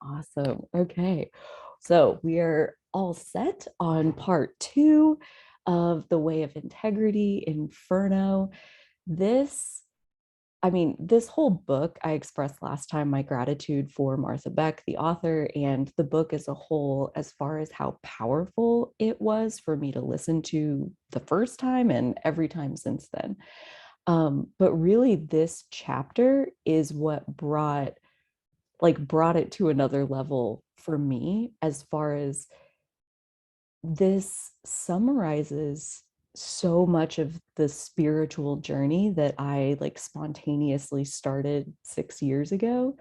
Awesome. Okay. So we are all set on part two of The Way of Integrity, Inferno. This, this whole book, I expressed last time my gratitude for Martha Beck, the author, and the book as a whole, as far as how powerful it was for me to listen to the first time and every time since then. But really, this chapter is what brought it to another level for me, as far as this summarizes so much of the spiritual journey that I like spontaneously started 6 years ago,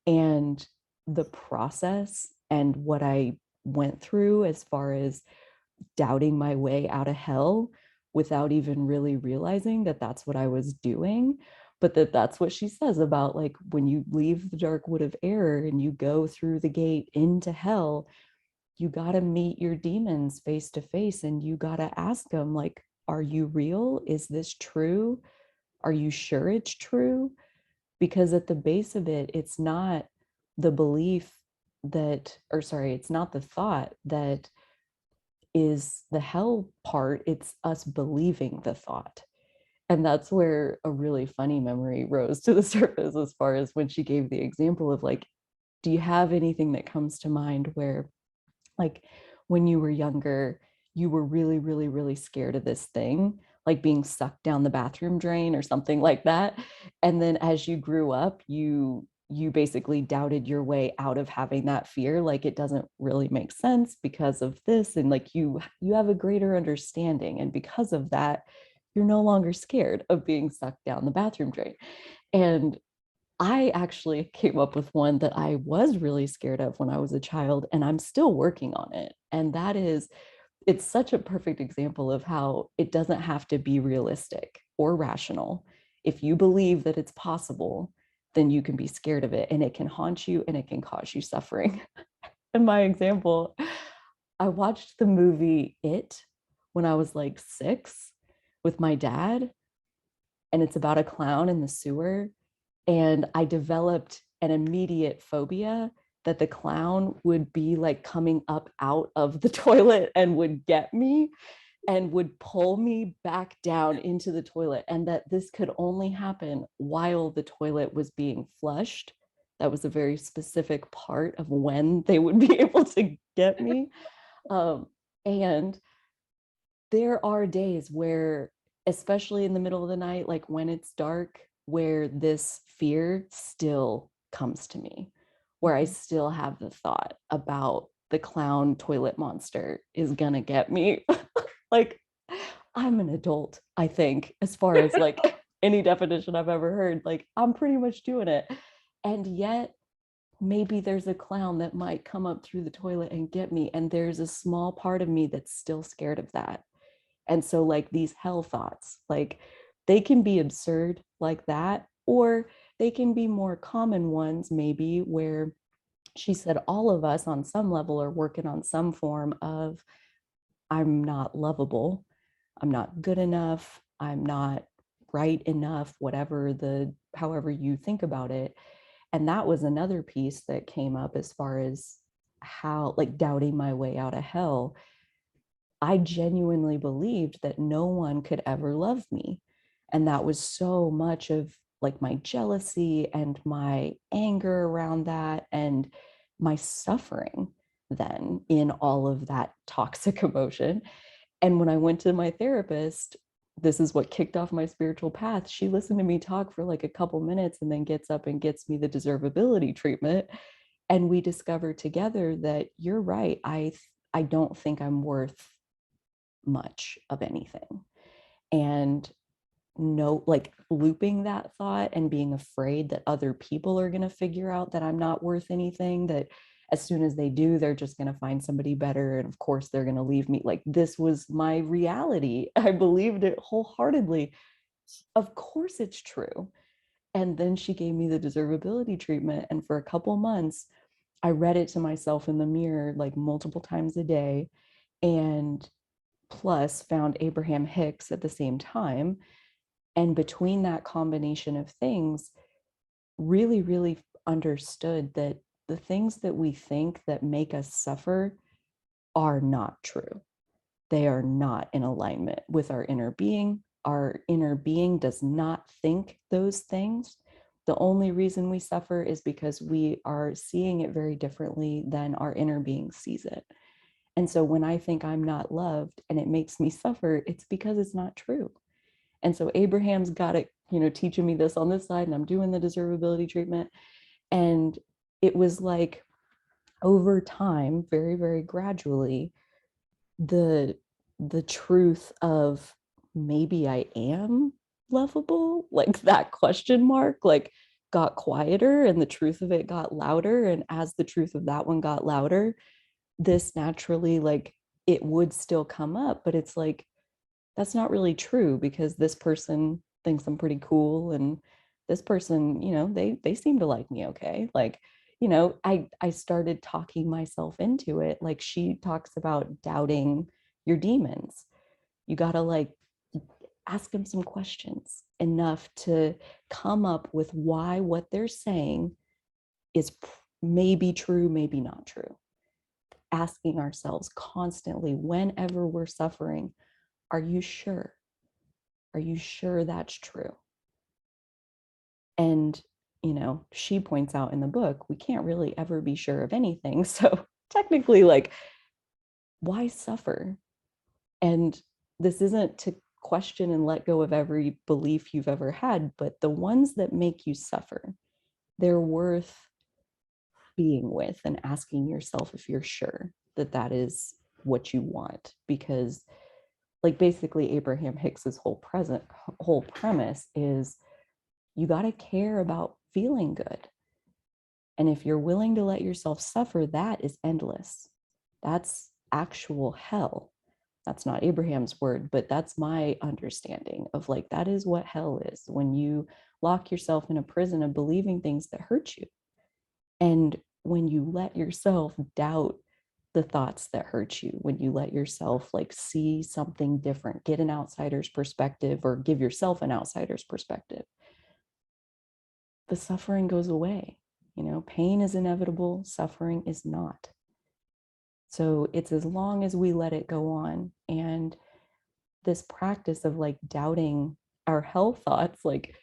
and the process and what I went through as far as doubting my way out of hell without even really realizing that that's what I was doing. But that's what she says about, like, when you leave the dark wood of error and you go through the gate into hell, you got to meet your demons face to face, and you got to ask them, like, are you real? Is this true? Are you sure it's true? Because at the base of it, it's not the belief that, or sorry, it's not the thought that is the hell part, it's us believing the thought. And that's where a really funny memory rose to the surface, as far as when she gave the example of, like, do you have anything that comes to mind where, like, when you were younger, you were really, really, really scared of this thing, like being sucked down the bathroom drain or something like that. And then as you grew up, you basically doubted your way out of having that fear, like it doesn't really make sense because of this, and like you have a greater understanding, and because of that, you're no longer scared of being sucked down the bathroom drain. And I actually came up with one that I was really scared of when I was a child, and I'm still working on it. And that is, it's such a perfect example of how it doesn't have to be realistic or rational. If you believe that it's possible, then you can be scared of it, and it can haunt you and it can cause you suffering. And my example, I watched the movie It when I was like 6 with my dad, and it's about a clown in the sewer. And I developed an immediate phobia that the clown would be like coming up out of the toilet and would get me and would pull me back down into the toilet, and that this could only happen while the toilet was being flushed. That was a very specific part of when they would be able to get me. And there are days where, especially in the middle of the night, like when it's dark, where this fear still comes to me, where I still have the thought about the clown toilet monster is gonna get me. Like, I'm an adult, I think, as far as like any definition I've ever heard. Like, I'm pretty much doing it. And yet, maybe there's a clown that might come up through the toilet and get me. And there's a small part of me that's still scared of that. And so, like, these hell thoughts, like, they can be absurd like that, or they can be more common ones, maybe, where she said all of us on some level are working on some form of, I'm not lovable, I'm not good enough, I'm not right enough, whatever however you think about it. And that was another piece that came up, as far as how, like, doubting my way out of hell. I genuinely believed that no one could ever love me. And that was so much of like my jealousy and my anger around that, and my suffering then in all of that toxic emotion. And when I went to my therapist, this is what kicked off my spiritual path. She listened to me talk for like a couple minutes and then gets up and gets me the deservability treatment. And we discovered together that you're right. I don't think I'm worth much of anything. And no, like, looping that thought and being afraid that other people are going to figure out that I'm not worth anything, that as soon as they do, they're just going to find somebody better. And of course, they're going to leave me. Like, this was my reality. I believed it wholeheartedly. Of course, it's true. And then she gave me the deservability treatment. And for a couple months, I read it to myself in the mirror like multiple times a day. And plus found Abraham Hicks at the same time. And between that combination of things, really, really understood that the things that we think that make us suffer are not true. They are not in alignment with our inner being. Our inner being does not think those things. The only reason we suffer is because we are seeing it very differently than our inner being sees it. And so when I think I'm not loved and it makes me suffer, it's because it's not true. And so Abraham's got it, teaching me this on this side, and I'm doing the deservability treatment. And it was like over time, very, very gradually, the truth of maybe I am lovable, like that question mark, like got quieter, and the truth of it got louder. And as the truth of that one got louder, this naturally, like, it would still come up, but it's like, that's not really true, because this person thinks I'm pretty cool, and this person, they seem to like me okay. Like, I started talking myself into it. Like, she talks about doubting your demons. You got to like ask them some questions enough to come up with why what they're saying is maybe true, maybe not true. Asking ourselves constantly, whenever we're suffering, are you sure? Are you sure that's true? And, she points out in the book, we can't really ever be sure of anything. So technically, like, why suffer? And this isn't to question and let go of every belief you've ever had, but the ones that make you suffer, they're worth being with and asking yourself if you're sure that that is what you want. Because, like, basically Abraham Hicks's whole premise is, you got to care about feeling good. And if you're willing to let yourself suffer, that is endless. That's actual hell. That's not Abraham's word, but that's my understanding of, like, that is what hell is, when you lock yourself in a prison of believing things that hurt you. And when you let yourself doubt the thoughts that hurt you, when you let yourself like see something different, get an outsider's perspective, or give yourself an outsider's perspective, the suffering goes away. Pain is inevitable, suffering is not. So it's as long as we let it go on. And this practice of like doubting our hell thoughts, like,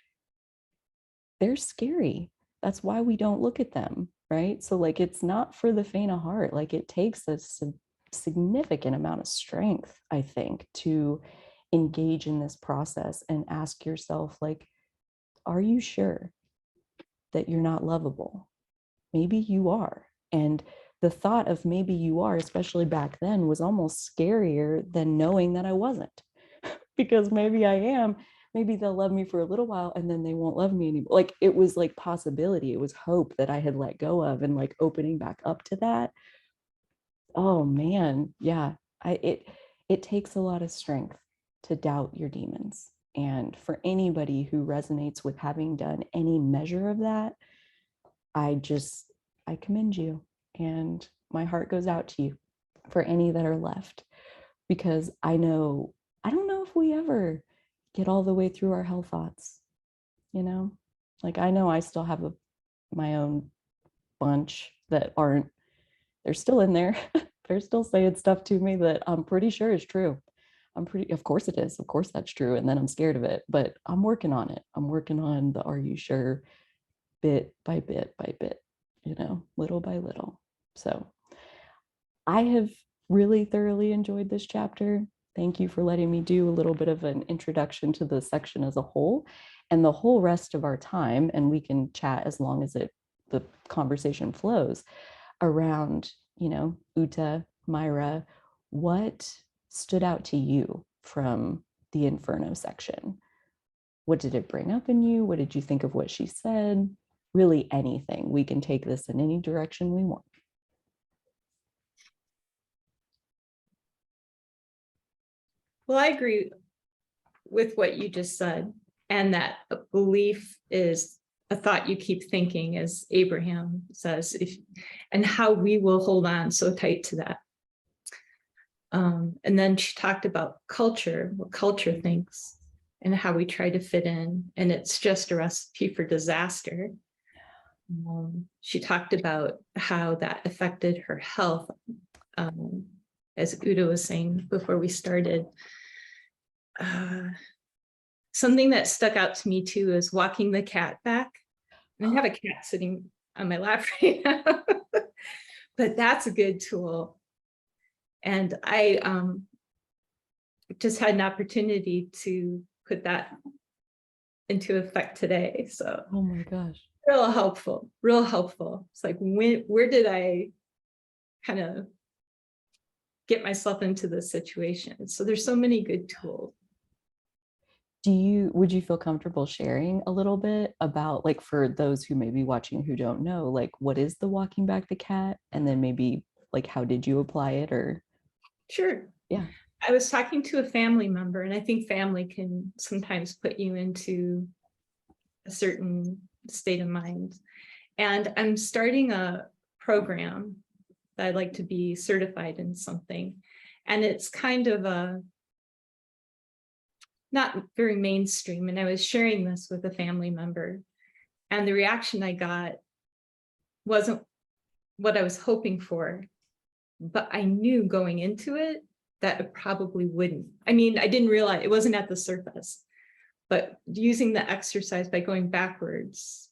they're scary. That's why we don't look at them, right? So like, it's not for the faint of heart. Like, it takes a significant amount of strength, I think, to engage in this process and ask yourself, like, are you sure that you're not lovable? Maybe you are. And the thought of maybe you are, especially back then, was almost scarier than knowing that I wasn't. Because maybe I am, maybe they'll love me for a little while and then they won't love me anymore. Like, it was like possibility, it was hope that I had let go of, and like opening back up to that. Oh man, yeah. It takes a lot of strength to doubt your demons. And for anybody who resonates with having done any measure of that, I commend you, and my heart goes out to you for any that are left, because I don't know if we ever get all the way through our hell thoughts, like, I know I still have my own bunch that aren't, they're still in there. They're still saying stuff to me that I'm pretty sure is true. Of course it is. Of course that's true. And then I'm scared of it, but I'm working on it. I'm working on the, are you sure, bit by bit by bit, little by little. So I have really thoroughly enjoyed this chapter. Thank you for letting me do a little bit of an introduction to the section as a whole, and the whole rest of our time, and we can chat as long as the conversation flows around, Uta, Myra, what stood out to you from the Inferno section? What did it bring up in you? What did you think of what she said? Really anything. We can take this in any direction we want. Well, I agree with what you just said, and that a belief is a thought you keep thinking, as Abraham says, and how we will hold on so tight to that. And then she talked about culture, what culture thinks, and how we try to fit in, and it's just a recipe for disaster. she talked about how that affected her health. As Uta was saying before we started, something that stuck out to me too is walking the cat back. And I have a cat sitting on my lap right now, but that's a good tool. And I just had an opportunity to put that into effect today. So, oh my gosh, real helpful, real helpful. It's like, where did I kind of get myself into this situation? So there's so many good tools. would you feel comfortable sharing a little bit about, like, for those who may be watching who don't know, like, what is the walking back the cat, and then maybe like how did you apply it? Or Sure. yeah. I was talking to a family member, and I think family can sometimes put you into a certain state of mind. And I'm starting a program that I'd like to be certified in something. And it's kind of a not very mainstream. And I was sharing this with a family member, and the reaction I got wasn't what I was hoping for, but I knew going into it that it probably wouldn't. I mean, I didn't realize it wasn't at the surface, but using the exercise by going backwards,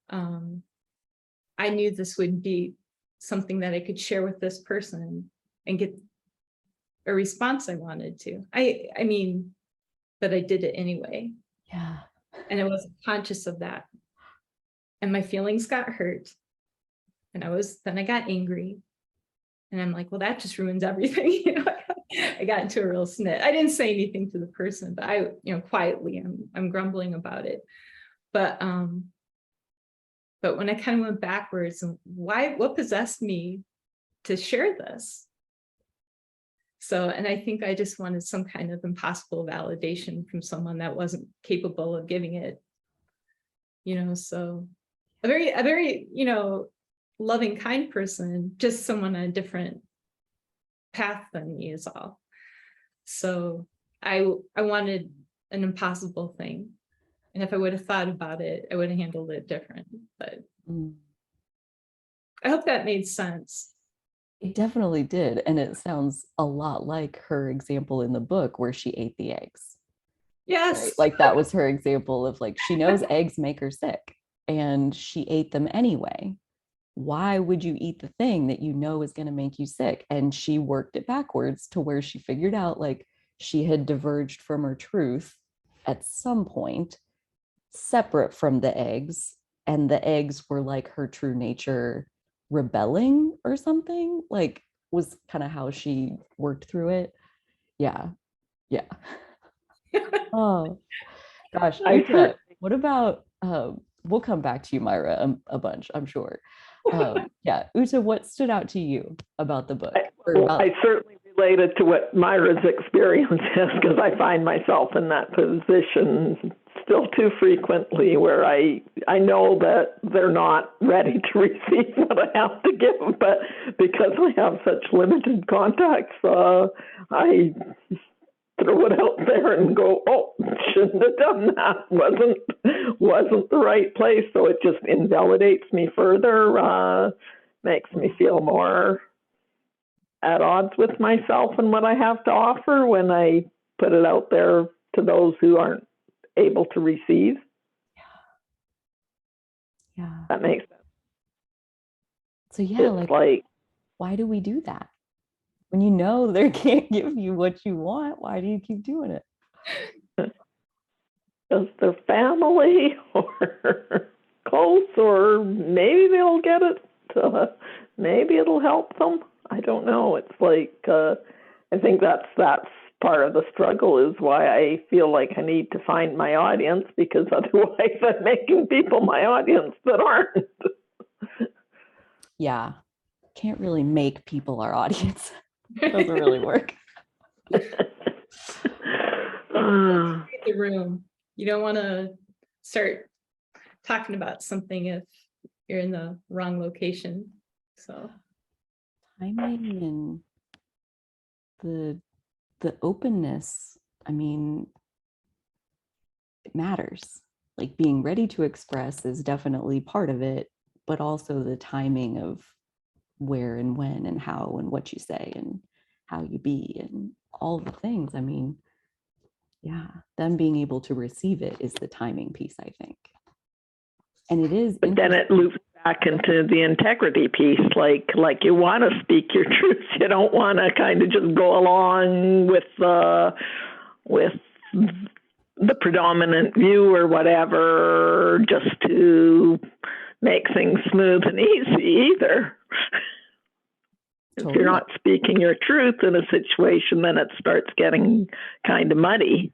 I knew this would be something that I could share with this person and get a response I wanted to. I mean, but I did it anyway. Yeah. And I wasn't conscious of that. And my feelings got hurt. And then I got angry. And I'm like, well, that just ruins everything. I got into a real snit. I didn't say anything to the person, but I, quietly, I'm grumbling about it. But when I kind of went backwards, and what possessed me to share this? So, and I think I just wanted some kind of impossible validation from someone that wasn't capable of giving it, so a very, loving, kind person, just someone on a different path than me is all. So I wanted an impossible thing. And if I would have thought about it, I would have handled it different. But I hope that made sense. It definitely did. And it sounds a lot like her example in the book where she ate the eggs. Yes. Right? Like that was her example of, like, she knows eggs make her sick and she ate them anyway. Why would you eat the thing that you know is going to make you sick? And she worked it backwards to where she figured out, like, she had diverged from her truth at some point, separate from the eggs. And the eggs were like her true nature rebelling or something, like, was kind of how she worked through it. Yeah. Yeah. Oh gosh. Uta, what about we'll come back to you, Myra, a bunch, I'm sure. Yeah, Uta, what stood out to you about the book? I certainly related to what Myra's experience is, because I find myself in that position still too frequently, where I know that they're not ready to receive what I have to give, but because I have such limited contacts, I throw it out there and go, oh, shouldn't have done that. Wasn't the right place. So it just invalidates me further, makes me feel more at odds with myself and what I have to offer when I put it out there to those who aren't able to receive. Yeah. That makes sense. So yeah, it's like why do we do that? When you know they can't give you what you want, why do you keep doing it? Because they're family or close, or maybe they'll get it. Maybe it'll help them. I don't know. It's like I think that's part of the struggle, is why I feel like I need to find my audience, because otherwise I'm making people my audience that aren't. Yeah, can't really make people our audience. Doesn't really work. The room. You don't want to start talking about something if you're in the wrong location. So timing and the openness, I mean, it matters. Like, being ready to express is definitely part of it, but also the timing of where and when and how and what you say and how you be and all the things. I mean, yeah, them being able to receive it is the timing piece, I think. And it is But then it loops back into the integrity piece, like you want to speak your truth. You don't want to kind of just go along with the predominant view or whatever, just to make things smooth and easy either. Totally. If you're not speaking your truth in a situation, then it starts getting kind of muddy.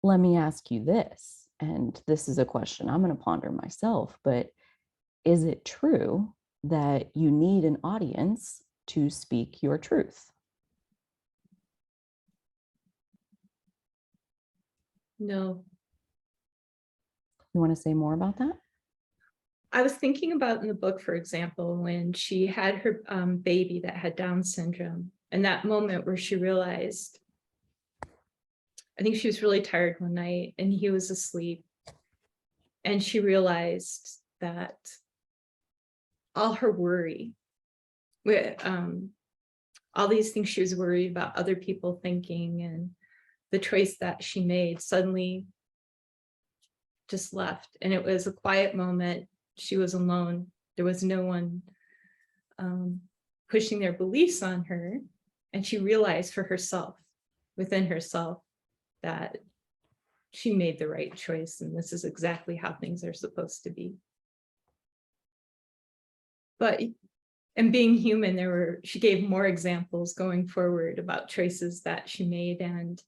Let me ask you this, and this is a question I'm going to ponder myself, but is it true that you need an audience to speak your truth? No. You want to say more about that? I was thinking about in the book, for example, when she had her baby that had Down syndrome, and that moment where she realized, I think she was really tired one night and he was asleep, and she realized that all her worry, all these things she was worried about other people thinking, and the choice that she made suddenly just left. And it was a quiet moment. She was alone. There was no one pushing their beliefs on her. And she realized for herself, within herself, that she made the right choice. And this is exactly how things are supposed to be. But, and being human, she gave more examples going forward about choices that she made. And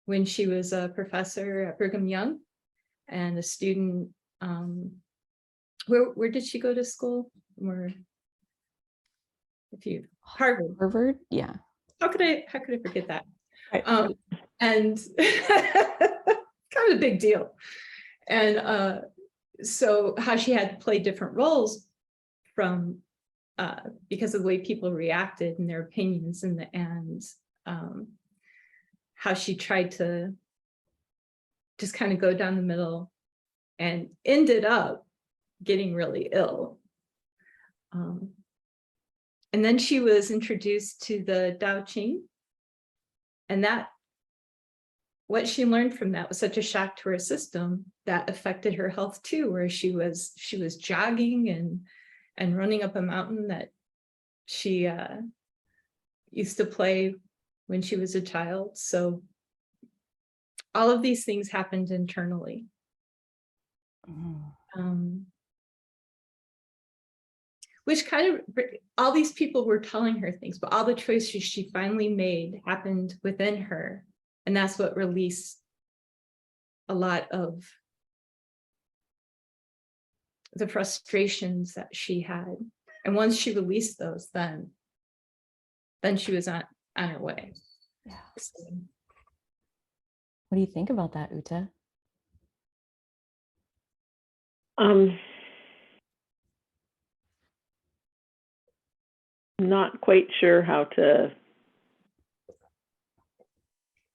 when she was a professor at Brigham Young and a student, where did she go to school? Harvard. Yeah. How could I forget that? Right. And kind of a big deal. And so how she had to play different roles from because of the way people reacted and their opinions, and how she tried to just kind of go down the middle and ended up getting really ill. And then she was introduced to the Tao Ching, and what she learned from that was such a shock to her system that affected her health too, where she was jogging and running up a mountain that she used to play when she was a child. So all of these things happened internally. Which kind of, all these people were telling her things, but all the choices she finally made happened within her. And that's what released a lot of the frustrations that she had. And once she released those, then she was on her way. Yeah. What do you think about that, Uta? Not quite sure how to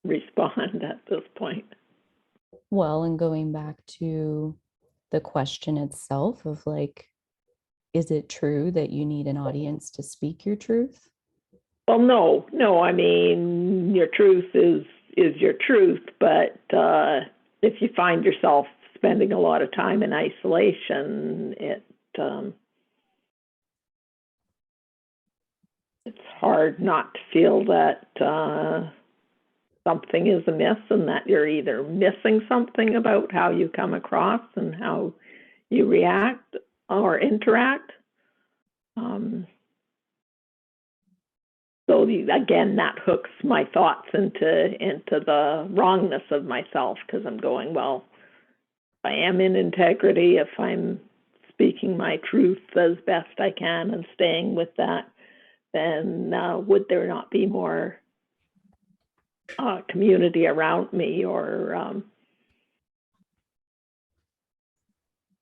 respond at this point. Well, and going back to the question itself of like, is it true that you need an audience to speak your truth? Well, no. I mean, your truth is your truth, but if you find yourself spending a lot of time in isolation, it's hard not to feel that something is amiss and that you're either missing something about how you come across and how you react or interact. So again, that hooks my thoughts into the wrongness of myself, because I'm going, well, if I am in integrity, if I'm speaking my truth as best I can and staying with that, then would there not be more community around me? Or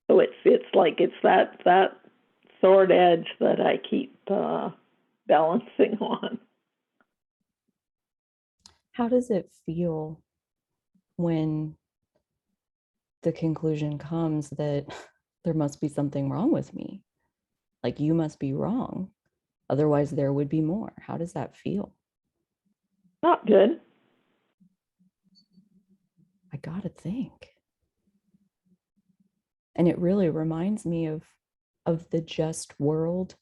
so it's that sword edge that I keep balancing on. How does it feel when the conclusion comes that there must be something wrong with me. Like, you must be wrong. Otherwise, there would be more. How does that feel? Not good. I gotta think. And it really reminds me of the just world,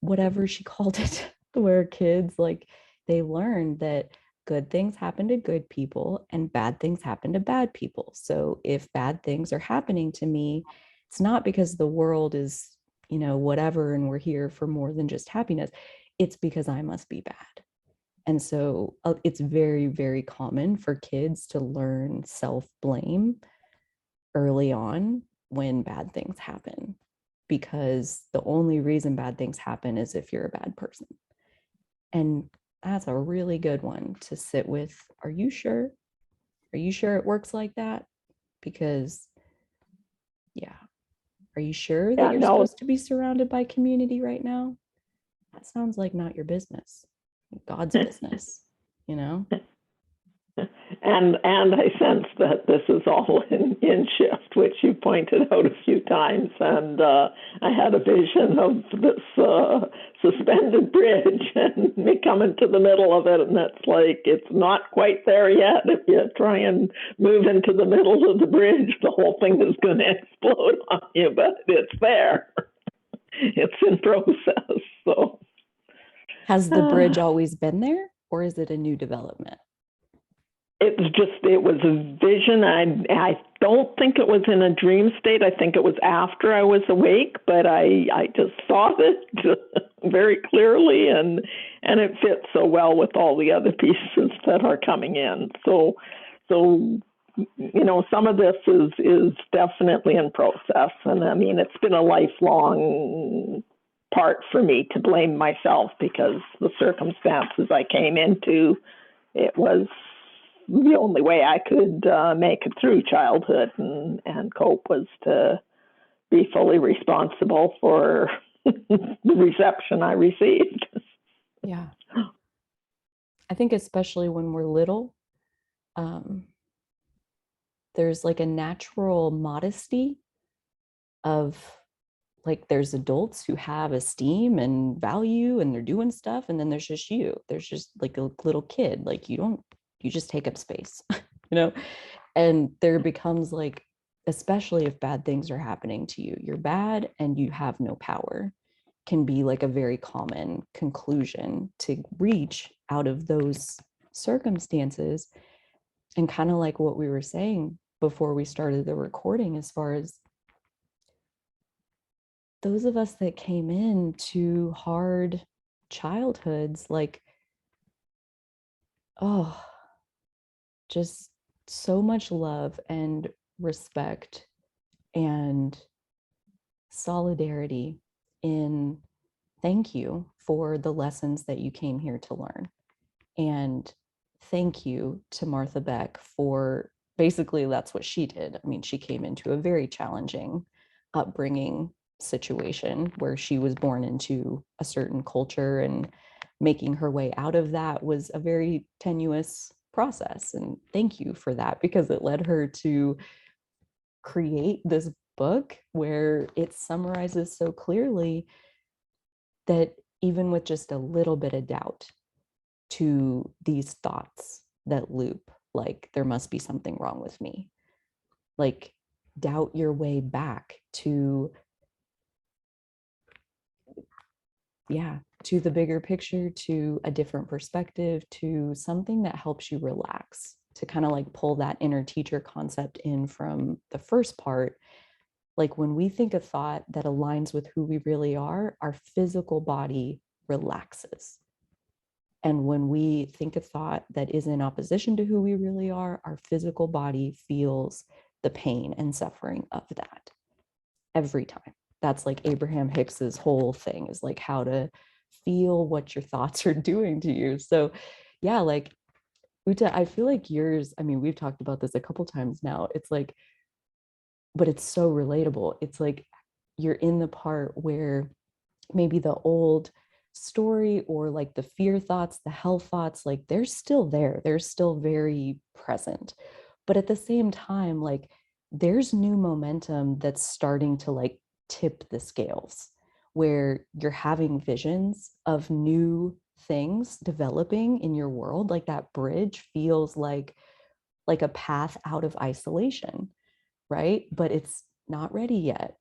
whatever she called it, where kids, like, they learn that good things happen to good people and bad things happen to bad people. So if bad things are happening to me, it's not because the world is, whatever, and we're here for more than just happiness. It's because I must be bad. And so it's very, very common for kids to learn self-blame early on when bad things happen, because the only reason bad things happen is if you're a bad person. And that's a really good one to sit with. Are you sure? Are you sure it works like that? Because, yeah. Are you sure that Yeah, you're no, supposed to be surrounded by community right now? That sounds like not your business, God's business, you know? and I sense that this is all in shift, which you pointed out a few times. And I had a vision of this suspended bridge and me coming to the middle of it, and it's like it's not quite there yet. If you try and move into the middle of the bridge, the whole thing is going to explode on you. But it's there. It's in process. So Has the bridge always been there, or is it a new development? it was a vision. I don't think it was in a dream state. I think it was after I was awake, but I just saw it very clearly, and it fits so well with all the other pieces that are coming in. So some of this is definitely in process, and I mean it's been a lifelong part for me to blame myself, because the circumstances I came into, it was the only way I could make it through childhood and cope was to be fully responsible for the reception I received. Yeah. I think especially when we're little, um, there's like a natural modesty of, like, there's adults who have esteem and value and they're doing stuff, and then there's just you. There's just like a little kid, like you just take up space, you know? And there becomes like, especially if bad things are happening to you, you're bad and you have no power, can be like a very common conclusion to reach out of those circumstances. And kind of like what we were saying before we started the recording, as far as those of us that came in to hard childhoods, like, oh, just so much love and respect and solidarity in thank you for the lessons that you came here to learn. And thank you to Martha Beck for, basically that's what she did. I mean, she came into a very challenging upbringing situation where she was born into a certain culture, and making her way out of that was a very tenuous process. And thank you for that, because it led her to create this book where it summarizes so clearly that even with just a little bit of doubt to these thoughts that loop, like, there must be something wrong with me, like, doubt your way back to, yeah, to the bigger picture, to a different perspective, to something that helps you relax, to kind of like pull that inner teacher concept in from the first part. Like, when we think a thought that aligns with who we really are, our physical body relaxes. And when we think a thought that is in opposition to who we really are, our physical body feels the pain and suffering of that every time. That's like Abraham Hicks's whole thing, is like how to feel what your thoughts are doing to you. So yeah, like, Uta, I feel like yours, I mean, we've talked about this a couple times now. It's like, but it's so relatable. It's like you're in the part where maybe the old story, or like the fear thoughts, the hell thoughts, like they're still there. They're still very present. But at the same time, like, there's new momentum that's starting to like tip the scales, where you're having visions of new things developing in your world. Like that bridge feels like a path out of isolation, right? But it's not ready yet.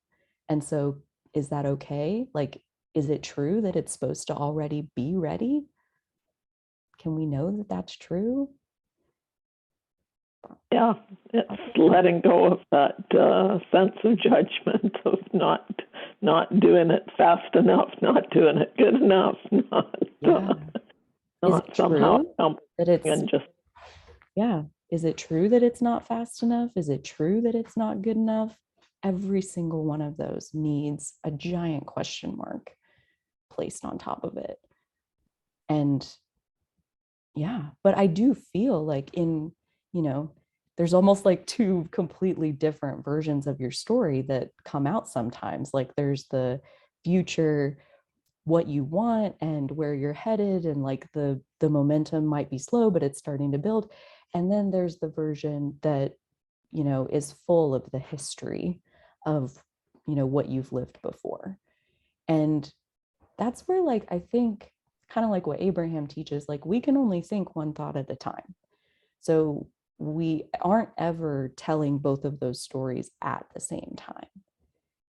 And so is that okay? Like, is it true that it's supposed to already be ready? Can we know that that's true? Yeah, it's letting go of that sense of judgment of not doing it fast enough, not doing it good enough, Yeah. not somehow That it's, and just yeah. Is it true that it's not fast enough? Is it true that it's not good enough? Every single one of those needs a giant question mark placed on top of it. And yeah, but I do feel like you know, there's almost like two completely different versions of your story that come out sometimes. Like there's the future, what you want and where you're headed, and like the momentum might be slow, but it's starting to build. And then there's the version that, is full of the history of, what you've lived before. And that's where, like, I think kind of like what Abraham teaches, like we can only think one thought at a time. So we aren't ever telling both of those stories at the same time.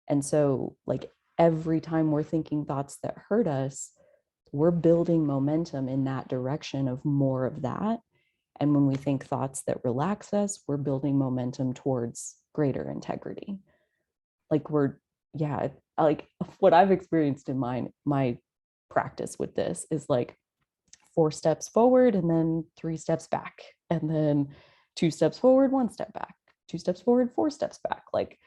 And so, like, every time we're thinking thoughts that hurt us, we're building momentum in that direction of more of that. And when we think thoughts that relax us, we're building momentum towards greater integrity. Like yeah, like what I've experienced in my practice with this is like 4 steps forward and then 3 steps back, and then 2 steps forward, 1 step back, 2 steps forward, 4 steps back. Like,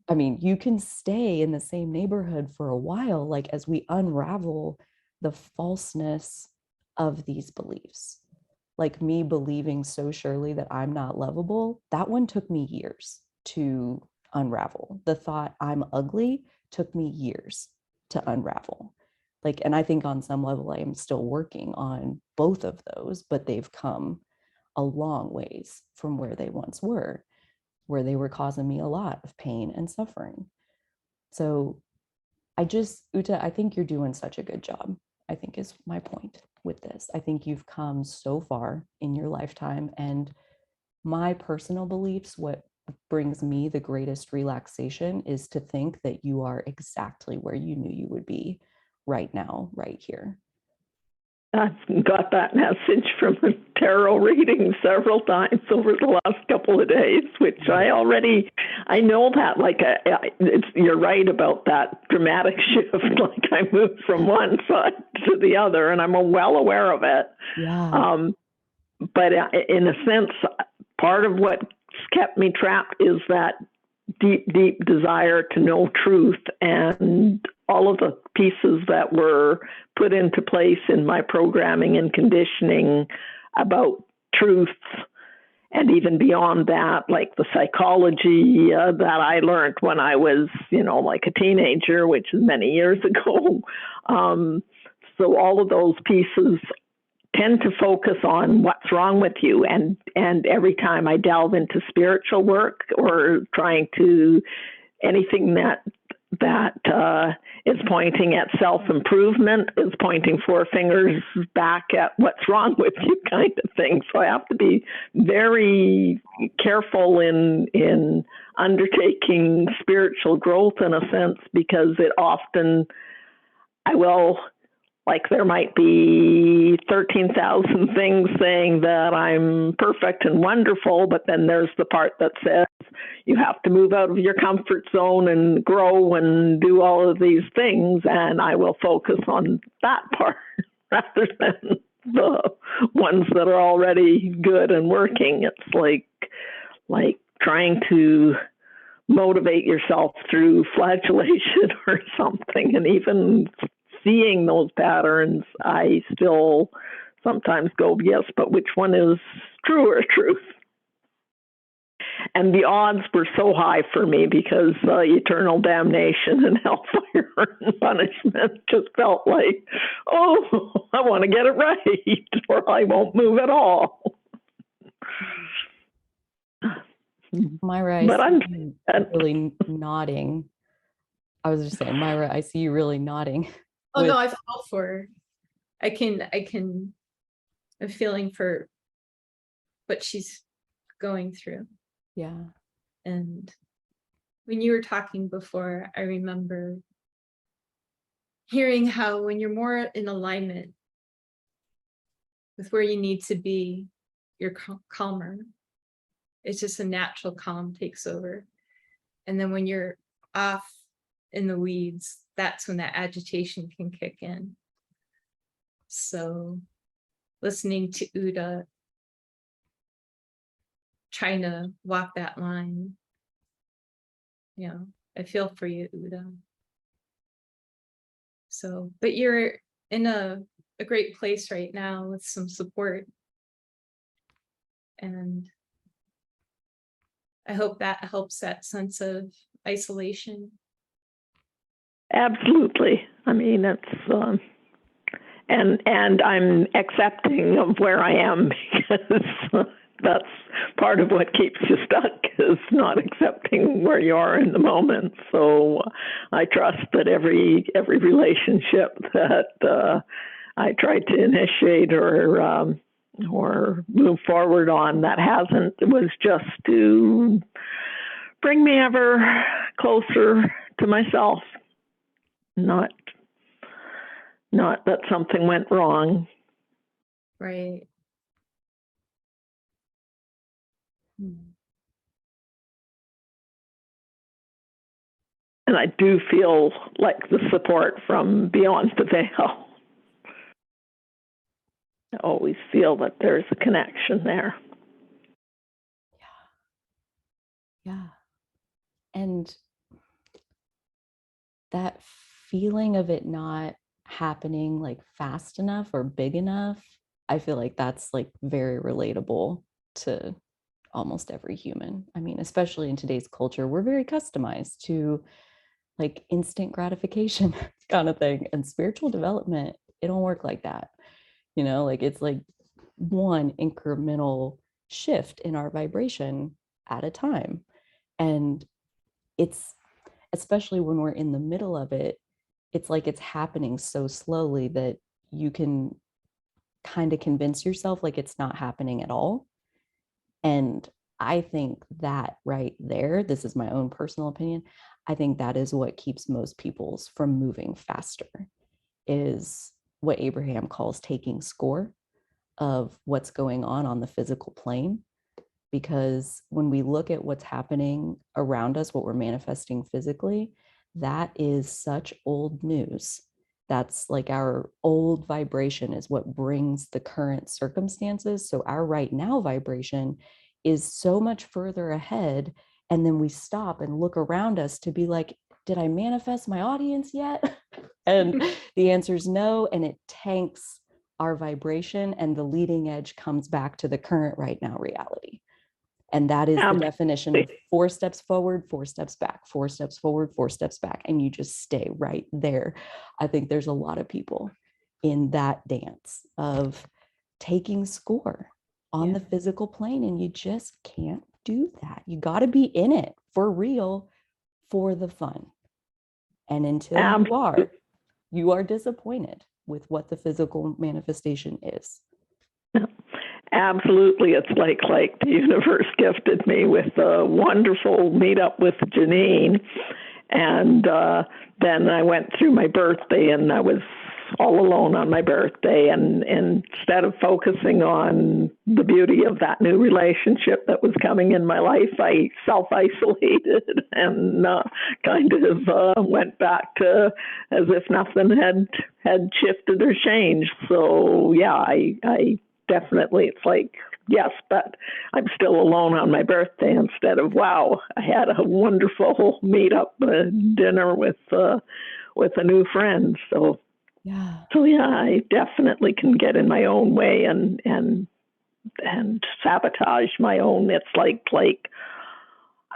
I mean, you can stay in the same neighborhood for a while, like as we unravel the falseness of these beliefs. Like me believing so surely that I'm not lovable, that one took me years to unravel. The thought I'm ugly took me years to unravel. Like, and I think on some level, I am still working on both of those, but they've come a long ways from where they once were, where they were causing me a lot of pain and suffering. So Uta, I think you're doing such a good job, I think is my point with this. I think you've come so far in your lifetime. And my personal beliefs, what brings me the greatest relaxation is to think that you are exactly where you knew you would be right now, right here. I've got that message from a tarot reading several times over the last couple of days, which I know that, like, you're right about that dramatic shift. Like I moved from one side to the other, and I'm well aware of it. Yeah. But in a sense, part of what's kept me trapped is that deep, deep desire to know truth, and all of the pieces that were put into place in my programming and conditioning about truth, and even beyond that, like the psychology that I learned when I was, like a teenager, which is many years ago. So all of those pieces tend to focus on what's wrong with you, and every time I delve into spiritual work or trying to anything that is pointing at self-improvement is pointing 4 fingers back at what's wrong with you, kind of thing. So I have to be very careful in undertaking spiritual growth, in a sense, because it often like there might be 13,000 things saying that I'm perfect and wonderful, but then there's the part that says you have to move out of your comfort zone and grow and do all of these things, and I will focus on that part rather than the ones that are already good and working. It's like trying to motivate yourself through flagellation or something, and even seeing those patterns, I still sometimes go, yes, but which one is truer truth? And the odds were so high for me because eternal damnation and hellfire and punishment just felt like, oh, I want to get it right or I won't move at all. Myra, I But I'm, see you really nodding. I was just saying, Myra, I see you really nodding. Oh with, no, I fell for, I'm feeling for what she's going through. yeah, And when you were talking before, I remember hearing how when you're more in alignment with where you need to be, you're calmer. It's just a natural calm takes over. And then when you're off in the weeds, that's when that agitation can kick in. So listening to Uta, trying to walk that line, you know, I feel for you, Uta. So, but you're in a great place right now with some support. And I hope that helps that sense of isolation. absolutely. I mean, it's, and I'm accepting of where I am because that's part of what keeps you stuck is not accepting where you are in the moment. So I trust that every relationship that I tried to initiate or move forward on that hasn't was just to bring me ever closer to myself, not that something went wrong. Right. And I do feel like the support from beyond the veil. I always feel that there's a connection there. yeah. And that feeling of it not happening like fast enough or big enough, I feel like that's like very relatable to almost every human. I mean, especially in today's culture, we're very customized to like instant gratification kind of thing. And spiritual development, it don't work like that. You know, like it's like one incremental shift in our vibration at a time. And it's, especially when we're in the middle of it, it's like it's happening so slowly that you can kind of convince yourself like it's not happening at all. And I think that right there, this is my own personal opinion, I think that is what keeps most people's from moving faster, is what Abraham calls taking score of what's going on the physical plane. Because when we look at what's happening around us, what we're manifesting physically, that is such old news. That's like our old vibration is what brings the current circumstances. So our right now vibration is so much further ahead. And then we stop and look around us to be like, did I manifest my audience yet? And the answer is no. And it tanks our vibration, and the leading edge comes back to the current right now reality. And that is the definition of 4 steps forward, 4 steps back, 4 steps forward, 4 steps back. And you just stay right there. I think there's a lot of people in that dance of taking score on the physical plane, and you just can't do that. You got to be in it for real for the fun. And until you are disappointed with what the physical manifestation is. Absolutely. It's like the universe gifted me with a wonderful meetup with Janine. And then I went through my birthday, and I was all alone on my birthday. And instead of focusing on the beauty of that new relationship that was coming in my life, I self-isolated and kind of went back to as if nothing had shifted or changed. So, yeah, I definitely, it's like, yes, but I'm still alone on my birthday instead of, wow, I had a wonderful meetup dinner with a new friend. So yeah, I definitely can get in my own way and sabotage my own. It's like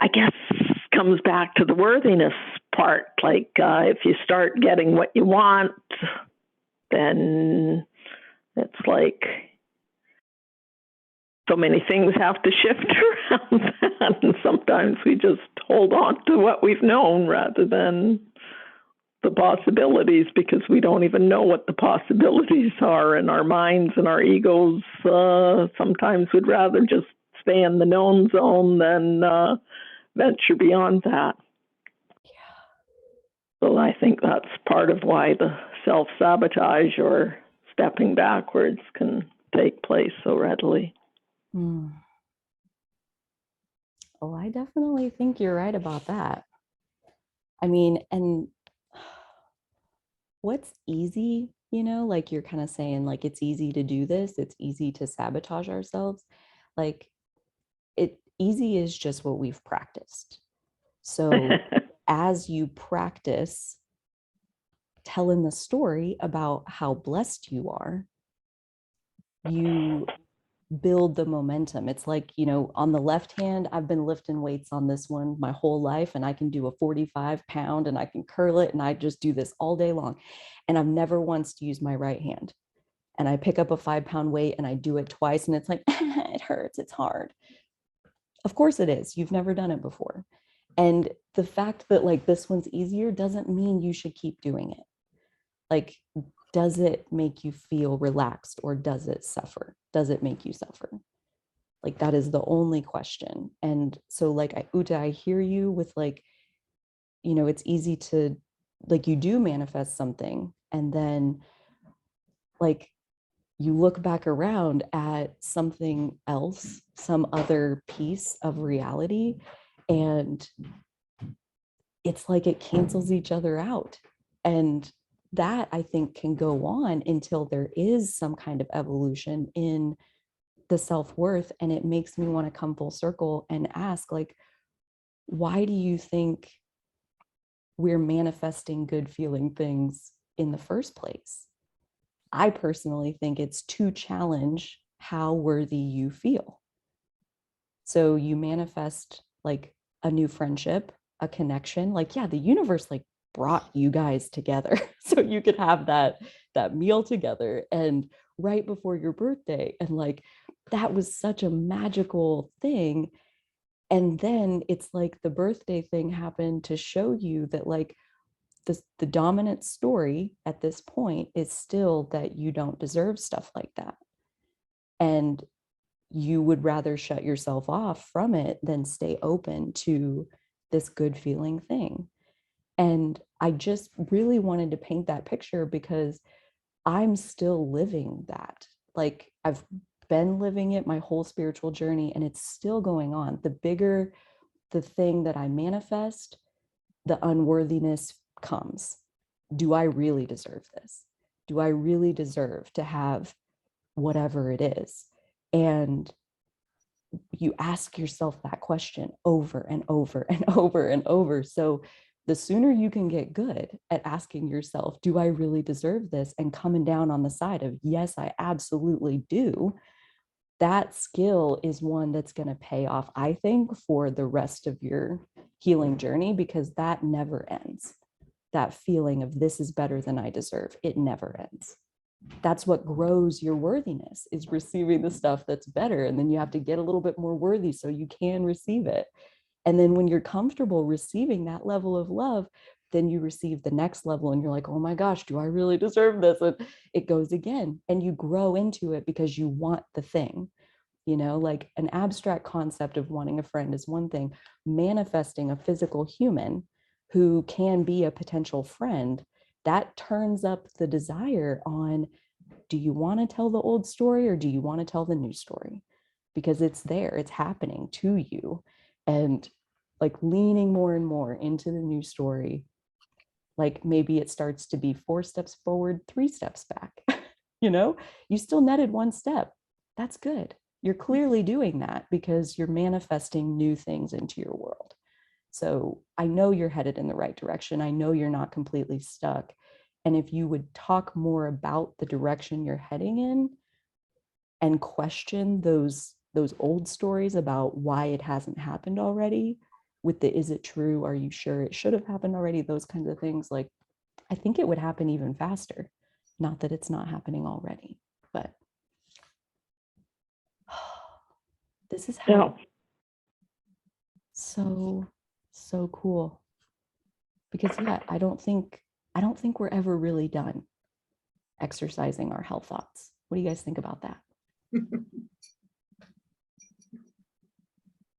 I guess comes back to the worthiness part. Like if you start getting what you want, then it's like so many things have to shift around that, and sometimes we just hold on to what we've known rather than the possibilities, because we don't even know what the possibilities are, and our minds and our egos sometimes would rather just stay in the known zone than venture beyond that. So I think that's part of why the self-sabotage or stepping backwards can take place so readily. Oh, I definitely think you're right about that. I mean, and what's easy, like you're kind of saying, like, it's easy to do this, it's easy to sabotage ourselves. Like, easy is just what we've practiced. So as you practice telling the story about how blessed you are, you build the momentum. It's like, on the left hand, I've been lifting weights on this one my whole life, and I can do a 45-pound and I can curl it, and I just do this all day long. And I've never once used my right hand. And I pick up a 5-pound weight and I do it twice, and it's like, it hurts, it's hard. Of course it is. You've never done it before. And the fact that like this one's easier doesn't mean you should keep doing it. Like, does it make you feel relaxed, or does it suffer? Does it make you suffer? Like, that is the only question. And so like, Uta, I hear you with like, it's easy to, like, you do manifest something, and then like you look back around at something else, some other piece of reality, and it's like it cancels each other out. And that, I think, can go on until there is some kind of evolution in the self-worth. And it makes me want to come full circle and ask, like, why do you think we're manifesting good feeling things in the first place? I personally think it's to challenge how worthy you feel. So you manifest like a new friendship, a connection, like, yeah, the universe like brought you guys together so you could have that meal together, and right before your birthday, and like that was such a magical thing. And then it's like the birthday thing happened to show you that like the dominant story at this point is still that you don't deserve stuff like that, and you would rather shut yourself off from it than stay open to this good feeling thing. And I just really wanted to paint that picture because I'm still living that. Like, I've been living it my whole spiritual journey, and it's still going on. The bigger the thing that I manifest, the unworthiness comes. Do I really deserve this? Do I really deserve to have whatever it is? And you ask yourself that question over and over and over and over. So the sooner you can get good at asking yourself, do I really deserve this? And coming down on the side of, yes, I absolutely do. That skill is one that's going to pay off, I think, for the rest of your healing journey, because that never ends. That feeling of this is better than I deserve, it never ends. That's what grows your worthiness, is receiving the stuff that's better. And then you have to get a little bit more worthy so you can receive it. And then when you're comfortable receiving that level of love, then you receive the next level and you're like, oh my gosh, do I really deserve this? And it goes again, and you grow into it because you want the thing. Like an abstract concept of wanting a friend is one thing. Manifesting a physical human who can be a potential friend, that turns up the desire on, do you want to tell the old story or do you want to tell the new story? Because it's there, it's happening to you. And like leaning more and more into the new story, like maybe it starts to be 4 steps forward, 3 steps back. You still netted 1 step. That's good. You're clearly doing that because you're manifesting new things into your world. So I know you're headed in the right direction. I know you're not completely stuck. And if you would talk more about the direction you're heading in and question those old stories about why it hasn't happened already, with the, is it true? Are you sure it should have happened already? Those kinds of things. Like, I think it would happen even faster. Not that it's not happening already, but This is Yeah. how so cool. Because yeah, I don't think we're ever really done exercising our health thoughts. What do you guys think about that?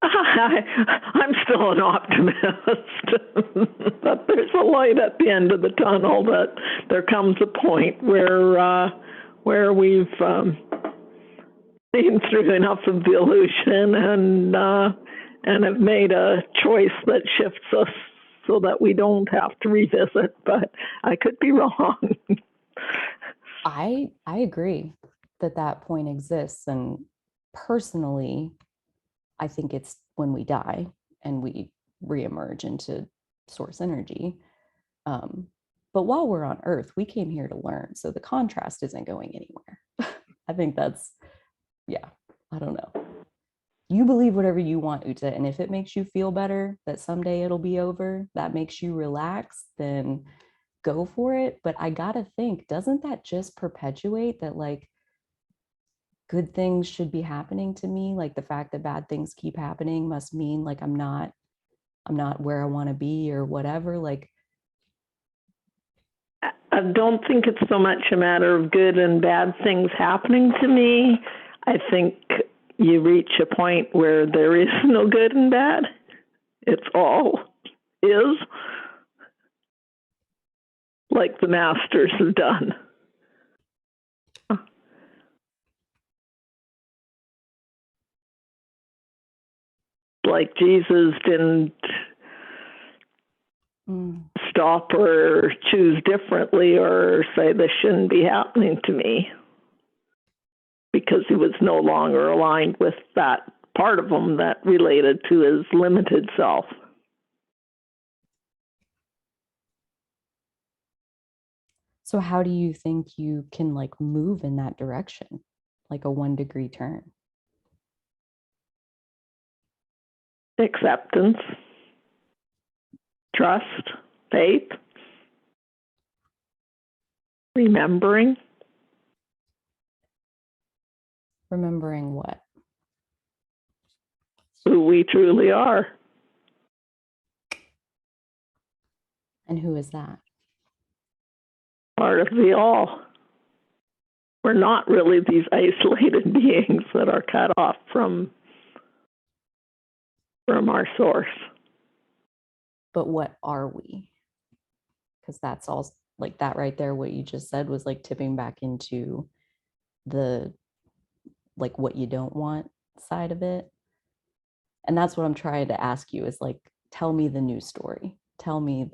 I'm still an optimist, but there's a light at the end of the tunnel. That there comes a point where we've seen through enough of the illusion and have made a choice that shifts us so that we don't have to revisit. But I could be wrong. I agree that point exists, and personally, I think it's when we die and we reemerge into source energy. But while we're on Earth, we came here to learn, so the contrast isn't going anywhere. I think that's, yeah, I don't know. You believe whatever you want, Uta, and if it makes you feel better that someday it'll be over, that makes you relax, then go for it. But I gotta think, doesn't that just perpetuate that, like, good things should be happening to me? Like, the fact that bad things keep happening must mean like I'm not where I want to be or whatever. Like, I don't think it's so much a matter of good and bad things happening to me. I think you reach a point where there is no good and bad. It's all is, like the masters have done. Like Jesus didn't stop or choose differently or say this shouldn't be happening to me, because he was no longer aligned with that part of him that related to his limited self. so how do you think you can like move in that direction, like a 1-degree turn? Acceptance, trust, faith, remembering. Remembering what? Who we truly are. And who is that? Part of the all. We're not really these isolated beings that are cut off from our source. But what are we? Because that's all, like, that right there, what you just said was like tipping back into the, like, what you don't want side of it. And that's what I'm trying to ask you is like, tell me the new story. Tell me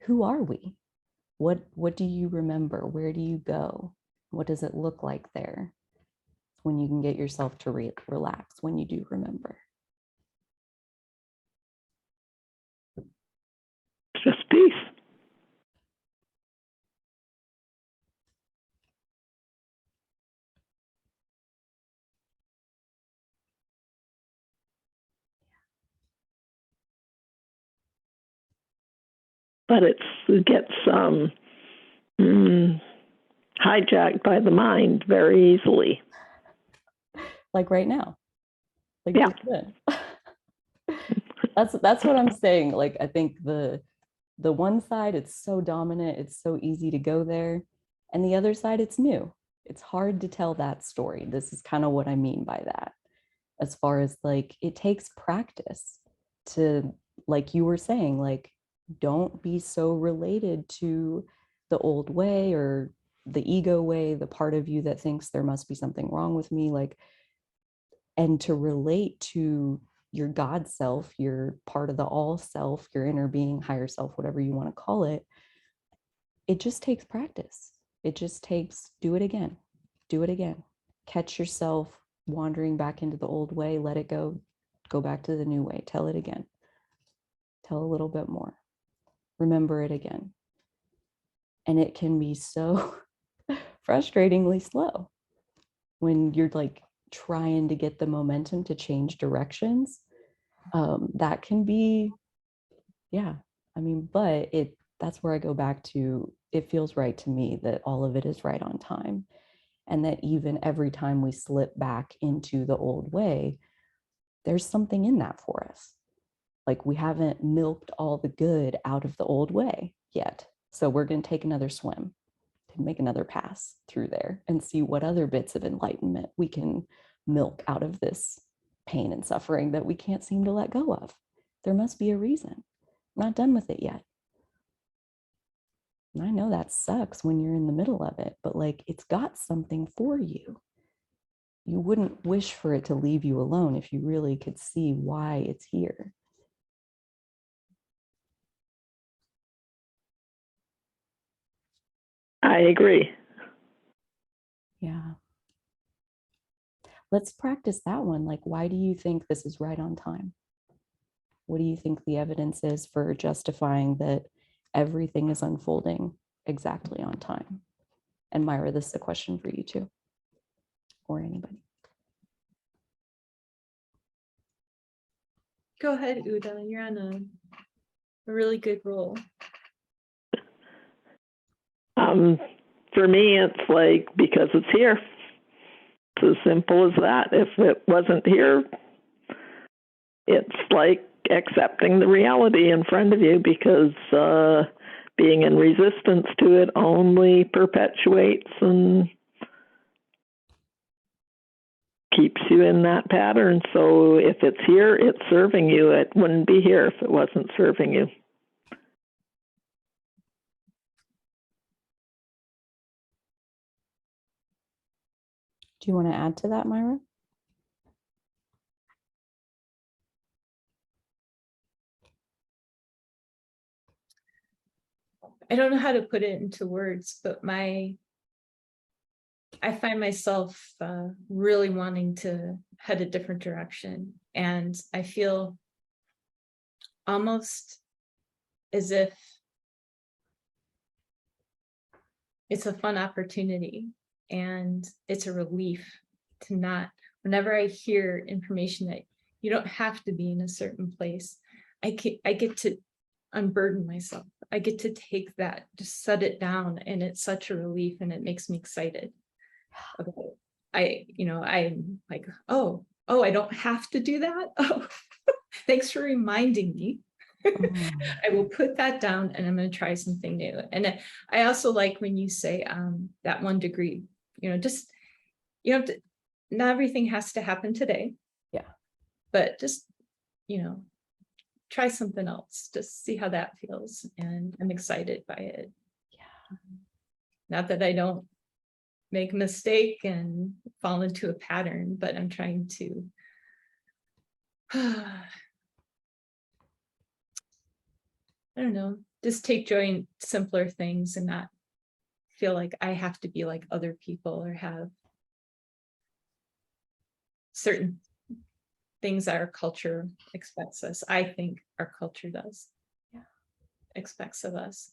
who are we? What do you remember? Where do you go? What does it look like there? When you can get yourself to relax when you do remember. It's just peace. But it gets hijacked by the mind very easily. Like right now. Like, yeah. That's what I'm saying. Like, I think the one side, it's so dominant, it's so easy to go there. And the other side, it's new. It's hard to tell that story. This is kind of what I mean by that. As far as like, it takes practice to, like you were saying, like, don't be so related to the old way or the ego way, the part of you that thinks there must be something wrong with me. Like, and to relate to your God self, your part of the all self, your inner being, higher self, whatever you want to call it, it just takes practice. It just takes, do it again, catch yourself wandering back into the old way, let it go back to the new way, tell it again, tell a little bit more, remember it again. And it can be so frustratingly slow when you're like trying to get the momentum to change directions. That can be, yeah, I mean, but that's where I go back to, it feels right to me that all of it is right on time. And that even every time we slip back into the old way, there's something in that for us. Like we haven't milked all the good out of the old way yet. So we're going to take another swim to make another pass through there and see what other bits of enlightenment we can milk out of this pain and suffering that we can't seem to let go of. There must be a reason. I'm not done with it yet. And I know that sucks when you're in the middle of it, but like it's got something for you. You wouldn't wish for it to leave you alone if you really could see why it's here. I agree. Yeah. Let's practice that one. Like, why do you think this is right on time? What do you think the evidence is for justifying that everything is unfolding exactly on time? And Myra, this is a question for you too, or anybody. Go ahead, Uta. You're on a really good roll. For me, it's like, because it's here. It's as simple as that. If it wasn't here, it's like accepting the reality in front of you, because being in resistance to it only perpetuates and keeps you in that pattern. So if it's here, it's serving you. It wouldn't be here if it wasn't serving you. Do you want to add to that, Myra? I don't know how to put it into words, but I find myself really wanting to head a different direction. And I feel almost as if it's a fun opportunity and it's a relief to not, whenever I hear information that you don't have to be in a certain place, I get to unburden myself. I get to take that, just set it down, and it's such a relief, and it makes me excited about it. I'm like, oh, I don't have to do that. Oh, thanks for reminding me. I will put that down, and I'm going to try something new. And I also like when you say that 1 degree, just, not everything has to happen today. Yeah. But just, try something else, just see how that feels. And I'm excited by it. Yeah. Not that I don't make a mistake and fall into a pattern, but I'm trying to I don't know, just take joy in simpler things and not feel like I have to be like other people or have certain things that our culture expects us. I think our culture does. Yeah. Expects of us.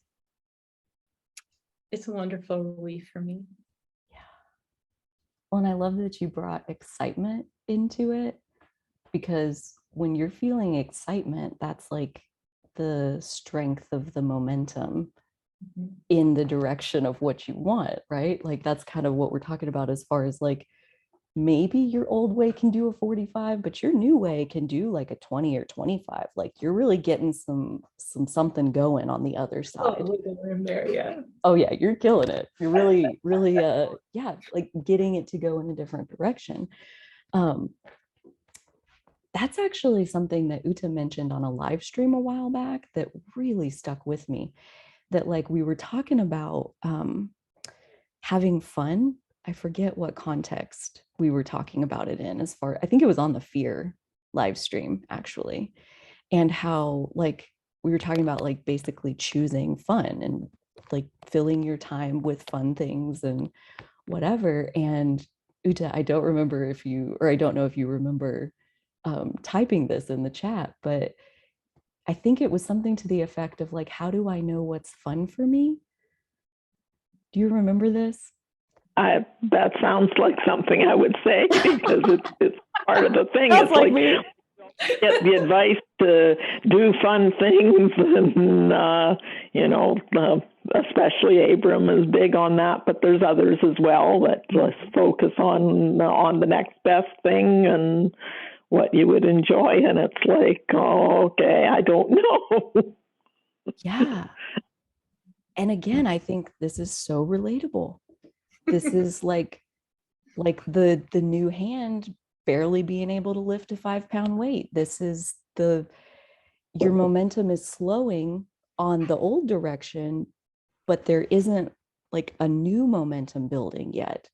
It's a wonderful relief for me. Yeah. Well, and I love that you brought excitement into it, because when you're feeling excitement, that's like the strength of the momentum in the direction of what you want, right? Like that's kind of what we're talking about, as far as like, maybe your old way can do a 45, but your new way can do like a 20 or 25. Like you're really getting something going on the other side. Yeah. Oh yeah, you're killing it. You're really yeah, like getting it to go in a different direction. That's actually something that Uta mentioned on a live stream a while back that really stuck with me. That like we were talking about having fun. I forget what context we were talking about it in, as far, I think it was on the fear live stream actually, and how like we were talking about like basically choosing fun and like filling your time with fun things and whatever. And Uta, I don't remember if you, or I don't know if you remember typing this in the chat, but I think it was something to the effect of like, how do I know what's fun for me? Do you remember this? That sounds like something I would say, because it's part of the thing. Sounds it's like me. Get the advice to do fun things, and especially Abram is big on that, but there's others as well that just focus on the next best thing and what you would enjoy. And it's like, oh, okay, I don't know. Yeah. And again, I think this is so relatable. This is like the new hand barely being able to lift a 5-pound weight. This is your momentum is slowing on the old direction, but there isn't like a new momentum building yet.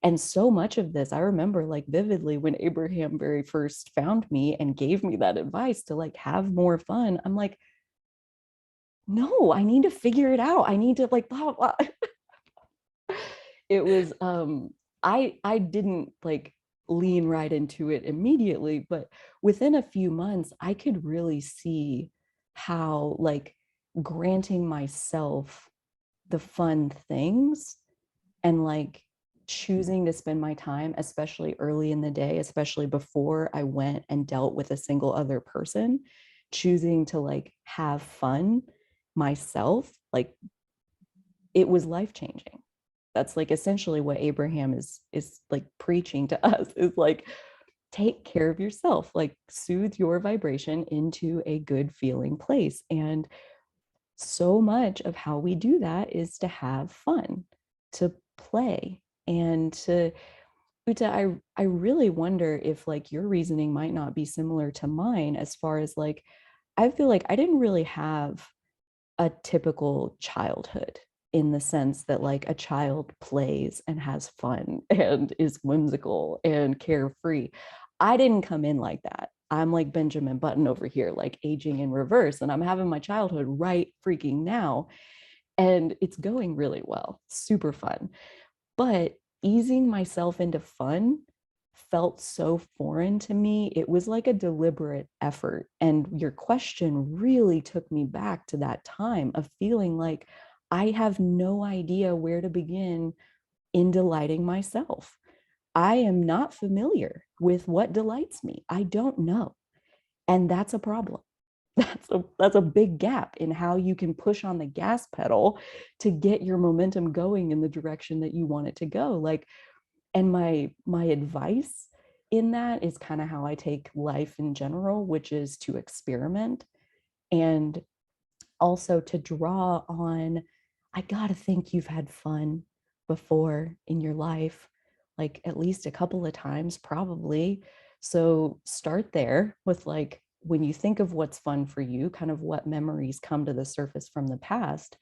And so much of this, I remember like vividly when Abraham very first found me and gave me that advice to like have more fun. I'm like, no, I need to figure it out. I need to like blah, blah. It was I didn't like lean right into it immediately, but within a few months I could really see how like granting myself the fun things and like choosing to spend my time, especially early in the day, especially before I went and dealt with a single other person, choosing to like have fun myself, like it was life changing. That's like essentially what Abraham is like preaching to us, is like take care of yourself, like soothe your vibration into a good feeling place. And so much of how we do that is to have fun, to play, and to Uta, I really wonder if like your reasoning might not be similar to mine, as far as like I feel like I didn't really have a typical childhood, in the sense that like a child plays and has fun and is whimsical and carefree. I didn't come in like that. I'm like Benjamin Button over here, like aging in reverse, and I'm having my childhood right freaking now. And it's going really well, super fun. But easing myself into fun felt so foreign to me. It was like a deliberate effort. And your question really took me back to that time of feeling like I have no idea where to begin in delighting myself. I am not familiar with what delights me. I don't know. And that's a problem. That's a big gap in how you can push on the gas pedal to get your momentum going in the direction that you want it to go. Like, and my advice in that is kind of how I take life in general, which is to experiment, and also to draw on, I gotta think you've had fun before in your life, like at least a couple of times, probably. So start there with like, when you think of what's fun for you, kind of what memories come to the surface from the past,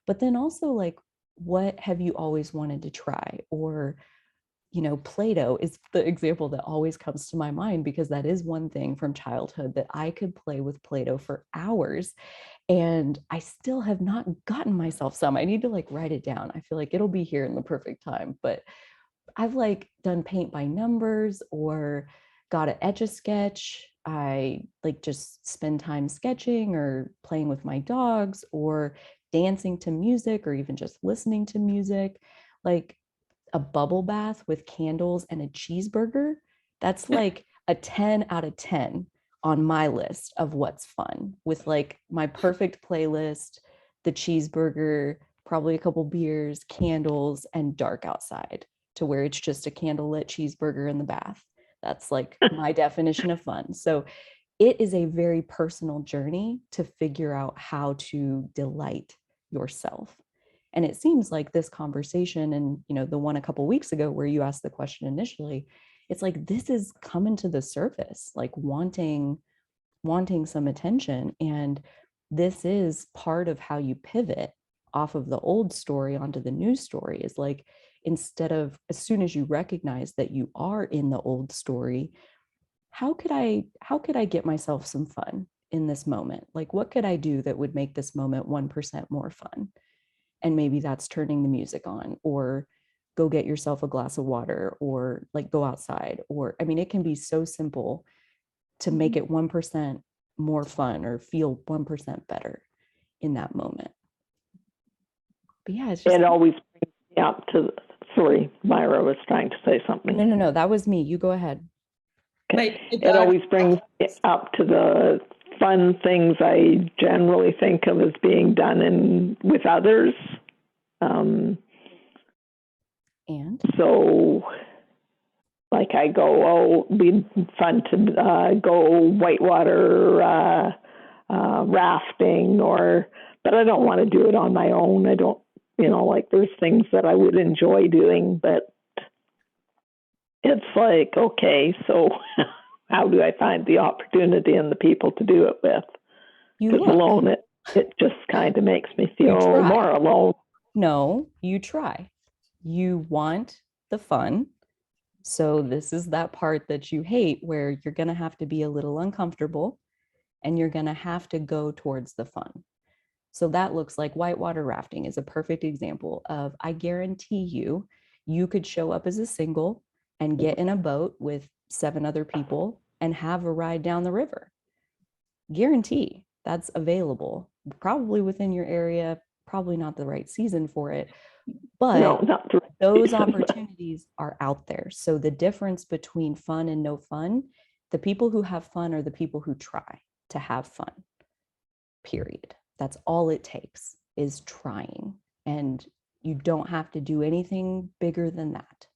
but then also like, what have you always wanted to try? Or Play-Doh is the example that always comes to my mind, because that is one thing from childhood that I could play with Play-Doh for hours, and I still have not gotten myself some. I need to like write it down. I feel like it'll be here in the perfect time, but I've like done paint by numbers or got to etch a sketch. I like just spend time sketching or playing with my dogs or dancing to music or even just listening to music. Like a bubble bath with candles and a cheeseburger, that's like a 10 out of 10 on my list of what's fun, with like my perfect playlist, the cheeseburger, probably a couple beers, candles, and dark outside, to where it's just a candlelit cheeseburger in the bath. That's like my definition of fun. So it is a very personal journey to figure out how to delight yourself. And it seems like this conversation and, the one a couple of weeks ago where you asked the question initially, it's like this is coming to the surface, like wanting some attention. And this is part of how you pivot off of the old story onto the new story, is like, instead of, as soon as you recognize that you are in the old story, how could I get myself some fun in this moment? Like, what could I do that would make this moment 1% more fun? And maybe that's turning the music on, or go get yourself a glass of water, or like go outside, or I mean, it can be so simple to make it 1% more fun or feel 1% better in that moment. But yeah, it's just, It always brings me up to, sorry, Myra was trying to say something. no, that was me. You go ahead. Okay. It always brings me up to the fun things I generally think of as being done with others. And So like I go, oh, it'd be fun to go whitewater rafting, but I don't want to do it on my own. I don't, like there's things that I would enjoy doing, but it's like, okay, so how do I find the opportunity and the people to do it with? Because alone, it just kind of makes me feel more alone. No, you try. You want the fun. So this is that part that you hate where you're going to have to be a little uncomfortable and you're going to have to go towards the fun. So that looks like whitewater rafting is a perfect example of, I guarantee you, you could show up as a single and get in a boat with 7 other people and have a ride down the river. Guarantee that's available, probably within your area, probably not the right season for it, but no, not the right those season, opportunities are out there. So the difference between fun and no fun, the people who have fun are the people who try to have fun, period. That's all it takes, is trying. And you don't have to do anything bigger than that.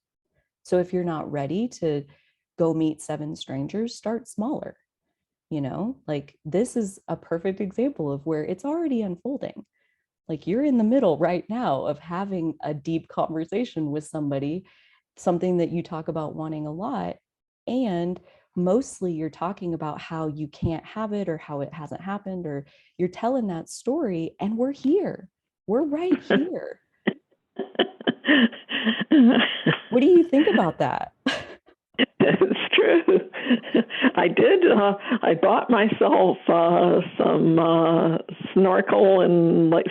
So if you're not ready to go meet 7 strangers, start smaller. Like this is a perfect example of where it's already unfolding. Like you're in the middle right now of having a deep conversation with somebody, something that you talk about wanting a lot. And mostly you're talking about how you can't have it or how it hasn't happened, or you're telling that story, and we're here. We're right here. What do you think about that? It's true. I did. I bought myself some snorkel and like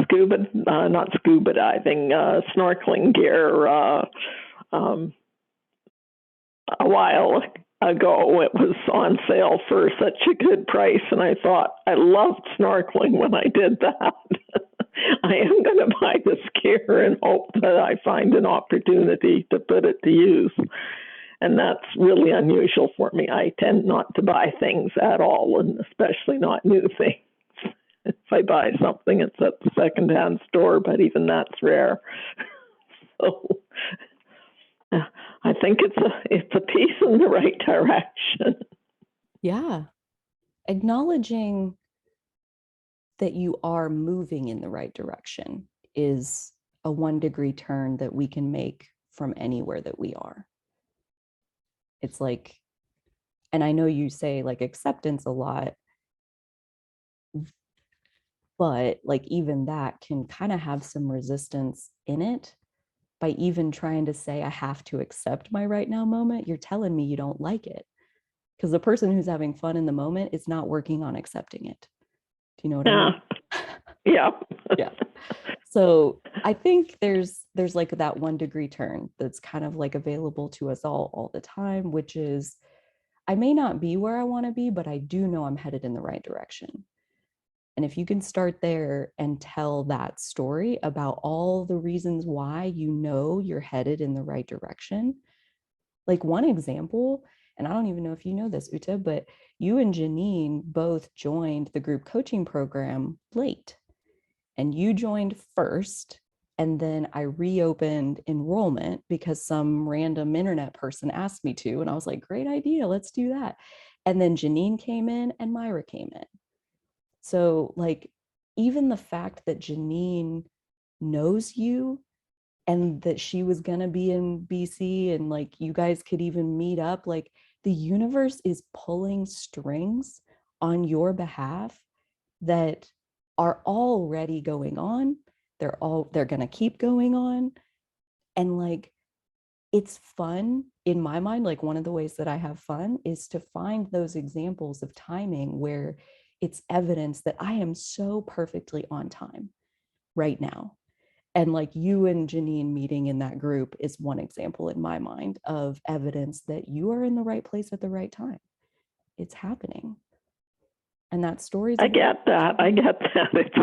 not scuba diving, snorkeling gear a while ago. It was on sale for such a good price, and I thought I loved snorkeling when I did that. I am going to buy this gear and hope that I find an opportunity to put it to use. And that's really unusual for me. I tend not to buy things at all, and especially not new things. If I buy something, it's at the secondhand store, but even that's rare. So I think it's a piece in the right direction. Yeah. Acknowledging that you are moving in the right direction is a 1-degree turn that we can make from anywhere that we are. It's like, and I know you say like acceptance a lot, but like even that can kind of have some resistance in it. By even trying to say I have to accept my right now moment, you're telling me you don't like it, because the person who's having fun in the moment is not working on accepting it. Do you know what I mean? Yeah. Yeah. So I think there's like that 1-degree turn that's kind of like available to us all the time, which is, I may not be where I want to be, but I do know I'm headed in the right direction. And if you can start there and tell that story about all the reasons why you know you're headed in the right direction. Like one example, and I don't even know if you know this, Uta, but you and Janine both joined the group coaching program late. And you joined first, and then I reopened enrollment because some random internet person asked me to, and I was like, great idea, let's do that. And then Janine came in and Myra came in. So like even the fact that Janine knows you and that she was going to be in BC and like you guys could even meet up, like the universe is pulling strings on your behalf that are already going on. They're going to keep going on. And like, it's fun in my mind. Like one of the ways that I have fun is to find those examples of timing where it's evidence that I am so perfectly on time right now. And like you and Janine meeting in that group is one example in my mind of evidence that you are in the right place at the right time. It's happening. And that story's I get that. It's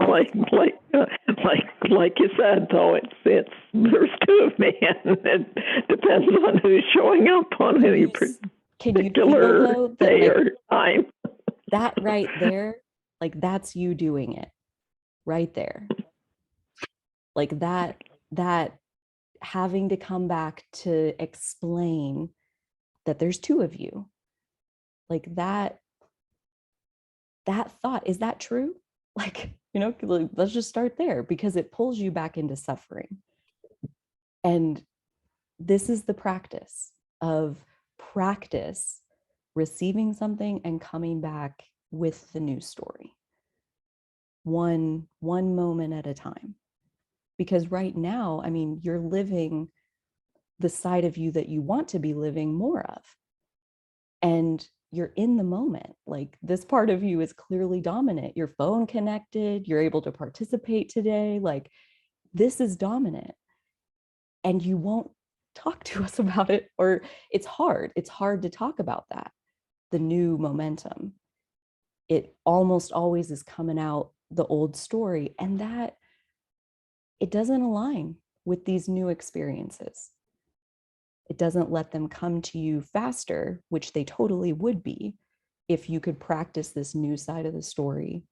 like you said, though. It's there's 2 of me, and it depends on who's showing up on any particular day or time. That right there, like that's you doing it, right there. Like that having to come back to explain that there's two of you. Like that thought, is that true? Like, let's just start there, because it pulls you back into suffering. And this is the practice of receiving something and coming back with the new story, one moment at a time. Because right now, I mean, you're living the side of you that you want to be living more of, and you're in the moment. Like, this part of you is clearly dominant. Your phone connected, you're able to participate today. Like, this is dominant, and you won't talk to us about it, or it's hard to talk about that, the new momentum. It almost always is coming out the old story, and that it doesn't align with these new experiences. It doesn't let them come to you faster, which they totally would be if you could practice this new side of the story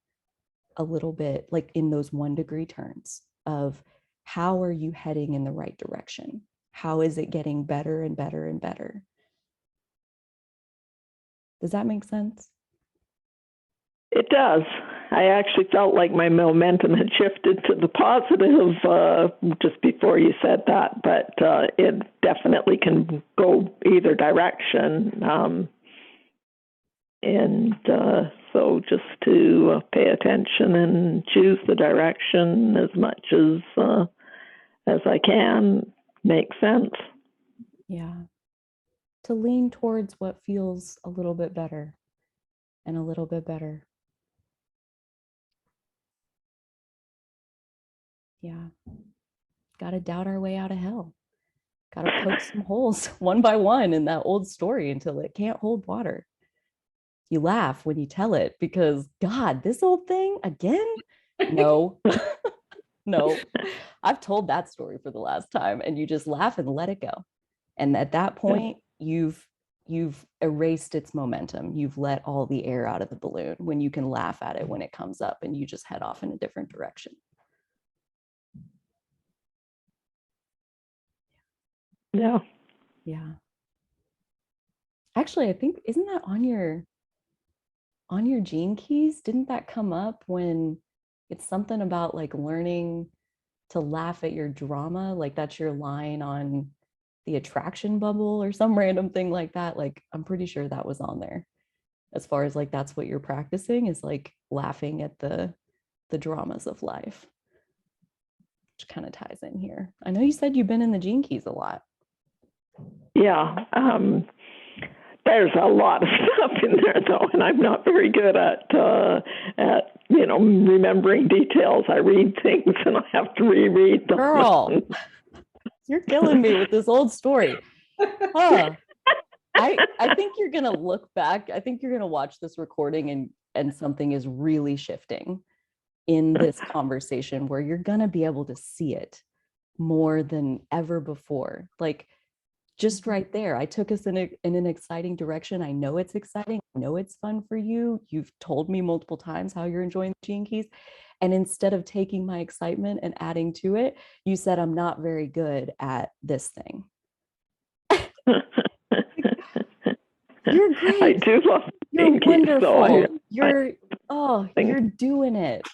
a little bit, like in those 1 degree turns of how are you heading in the right direction? How is it getting better and better and better? Does that make sense? It does. I actually felt like my momentum had shifted to the positive just before you said that, but it definitely can go either direction. So just to pay attention and choose the direction as much as I can makes sense. Yeah. To lean towards what feels a little bit better and a little bit better. Yeah. Got to doubt our way out of hell. Got to poke some holes one by one in that old story until it can't hold water. You laugh when you tell it because, God, this old thing again? No, no. I've told that story for the last time, and you just laugh and let it go. And at that point, you've erased its momentum. You've let all the air out of the balloon when you can laugh at it when it comes up and you just head off in a different direction. Yeah. Yeah. Actually, I think, isn't that on your gene keys? Didn't that come up when it's something about like learning to laugh at your drama? Like that's your line on the attraction bubble or some random thing like that. Like, I'm pretty sure that was on there, as far as like that's what you're practicing, is like laughing at the dramas of life, which kind of ties in here. I know you said you've been in the gene keys a lot. Yeah. There's a lot of stuff in there though, and I'm not very good at remembering details. I read things and I have to reread them. Girl, you're killing me with this old story. Huh. I think you're gonna look back. I think you're gonna watch this recording and something is really shifting in this conversation where you're gonna be able to see it more than ever before. Like, just right there, I took us in an exciting direction. I know it's exciting. I know it's fun for you. You've told me multiple times how you're enjoying the Gene Keys. And instead of taking my excitement and adding to it, you said, I'm not very good at this thing. You're great. I do love You're wonderful. So you're doing it.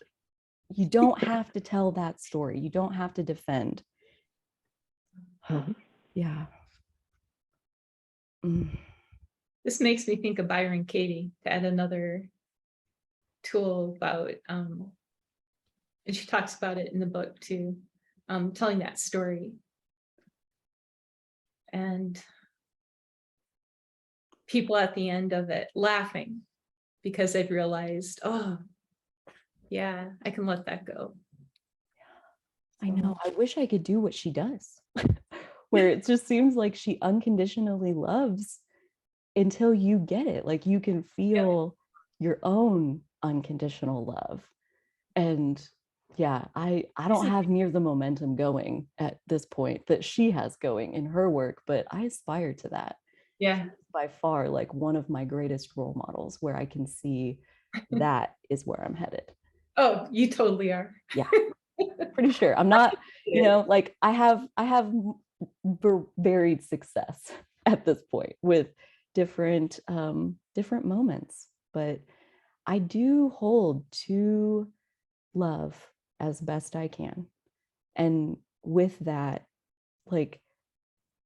You don't have to tell that story. You don't have to defend. Yeah. This makes me think of Byron Katie, to add another tool about, and she talks about it in the book too, telling that story. And people at the end of it laughing because they've realized, oh, yeah, I can let that go. I know. I wish I could do what she does, where it just seems like she unconditionally loves until you get it. Like you can feel your own unconditional love. And yeah, I don't have near the momentum going at this point that she has going in her work, but I aspire to that. Yeah. By far, like one of my greatest role models where I can see that is where I'm headed. Oh, you totally are. Yeah. Pretty sure. I'm not, like I have varied success at this point with different different moments. But I do hold to love as best I can. And with that, like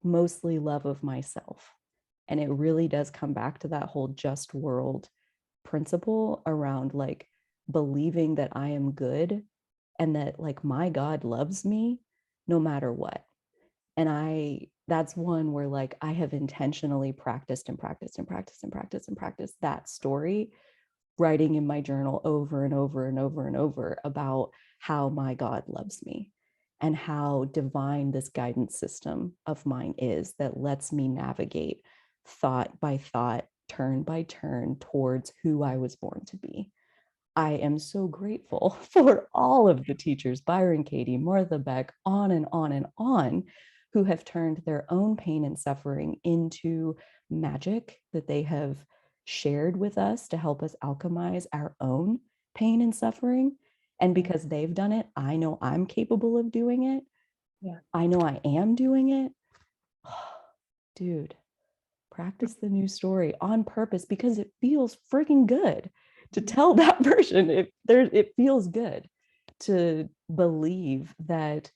mostly love of myself. And it really does come back to that whole just world principle around like believing that I am good and that like my God loves me no matter what. And that's one where like I have intentionally practiced and practiced and practiced and practiced and practiced that story, writing in my journal over and over and over and over about how my God loves me and how divine this guidance system of mine is that lets me navigate thought by thought, turn by turn towards who I was born to be. I am so grateful for all of the teachers, Byron Katie, Martha Beck, on and on and on, who have turned their own pain and suffering into magic that they have shared with us to help us alchemize our own pain and suffering. And because they've done it, I know I'm capable of doing it. Yeah. I know I am doing it. Dude, practice the new story on purpose because it feels freaking good to tell that version. It feels good to believe that,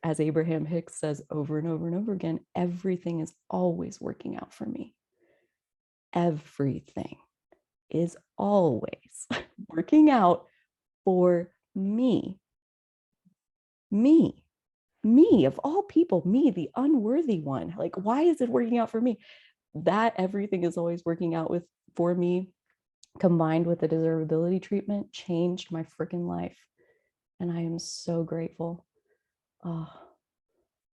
as Abraham Hicks says over and over and over again, everything is always working out for me. Everything is always working out for me. Me of all people, me, the unworthy one. Like, why is it working out for me? That everything is always working out for me, combined with the deservability treatment, changed my freaking life. And I am so grateful. Oh,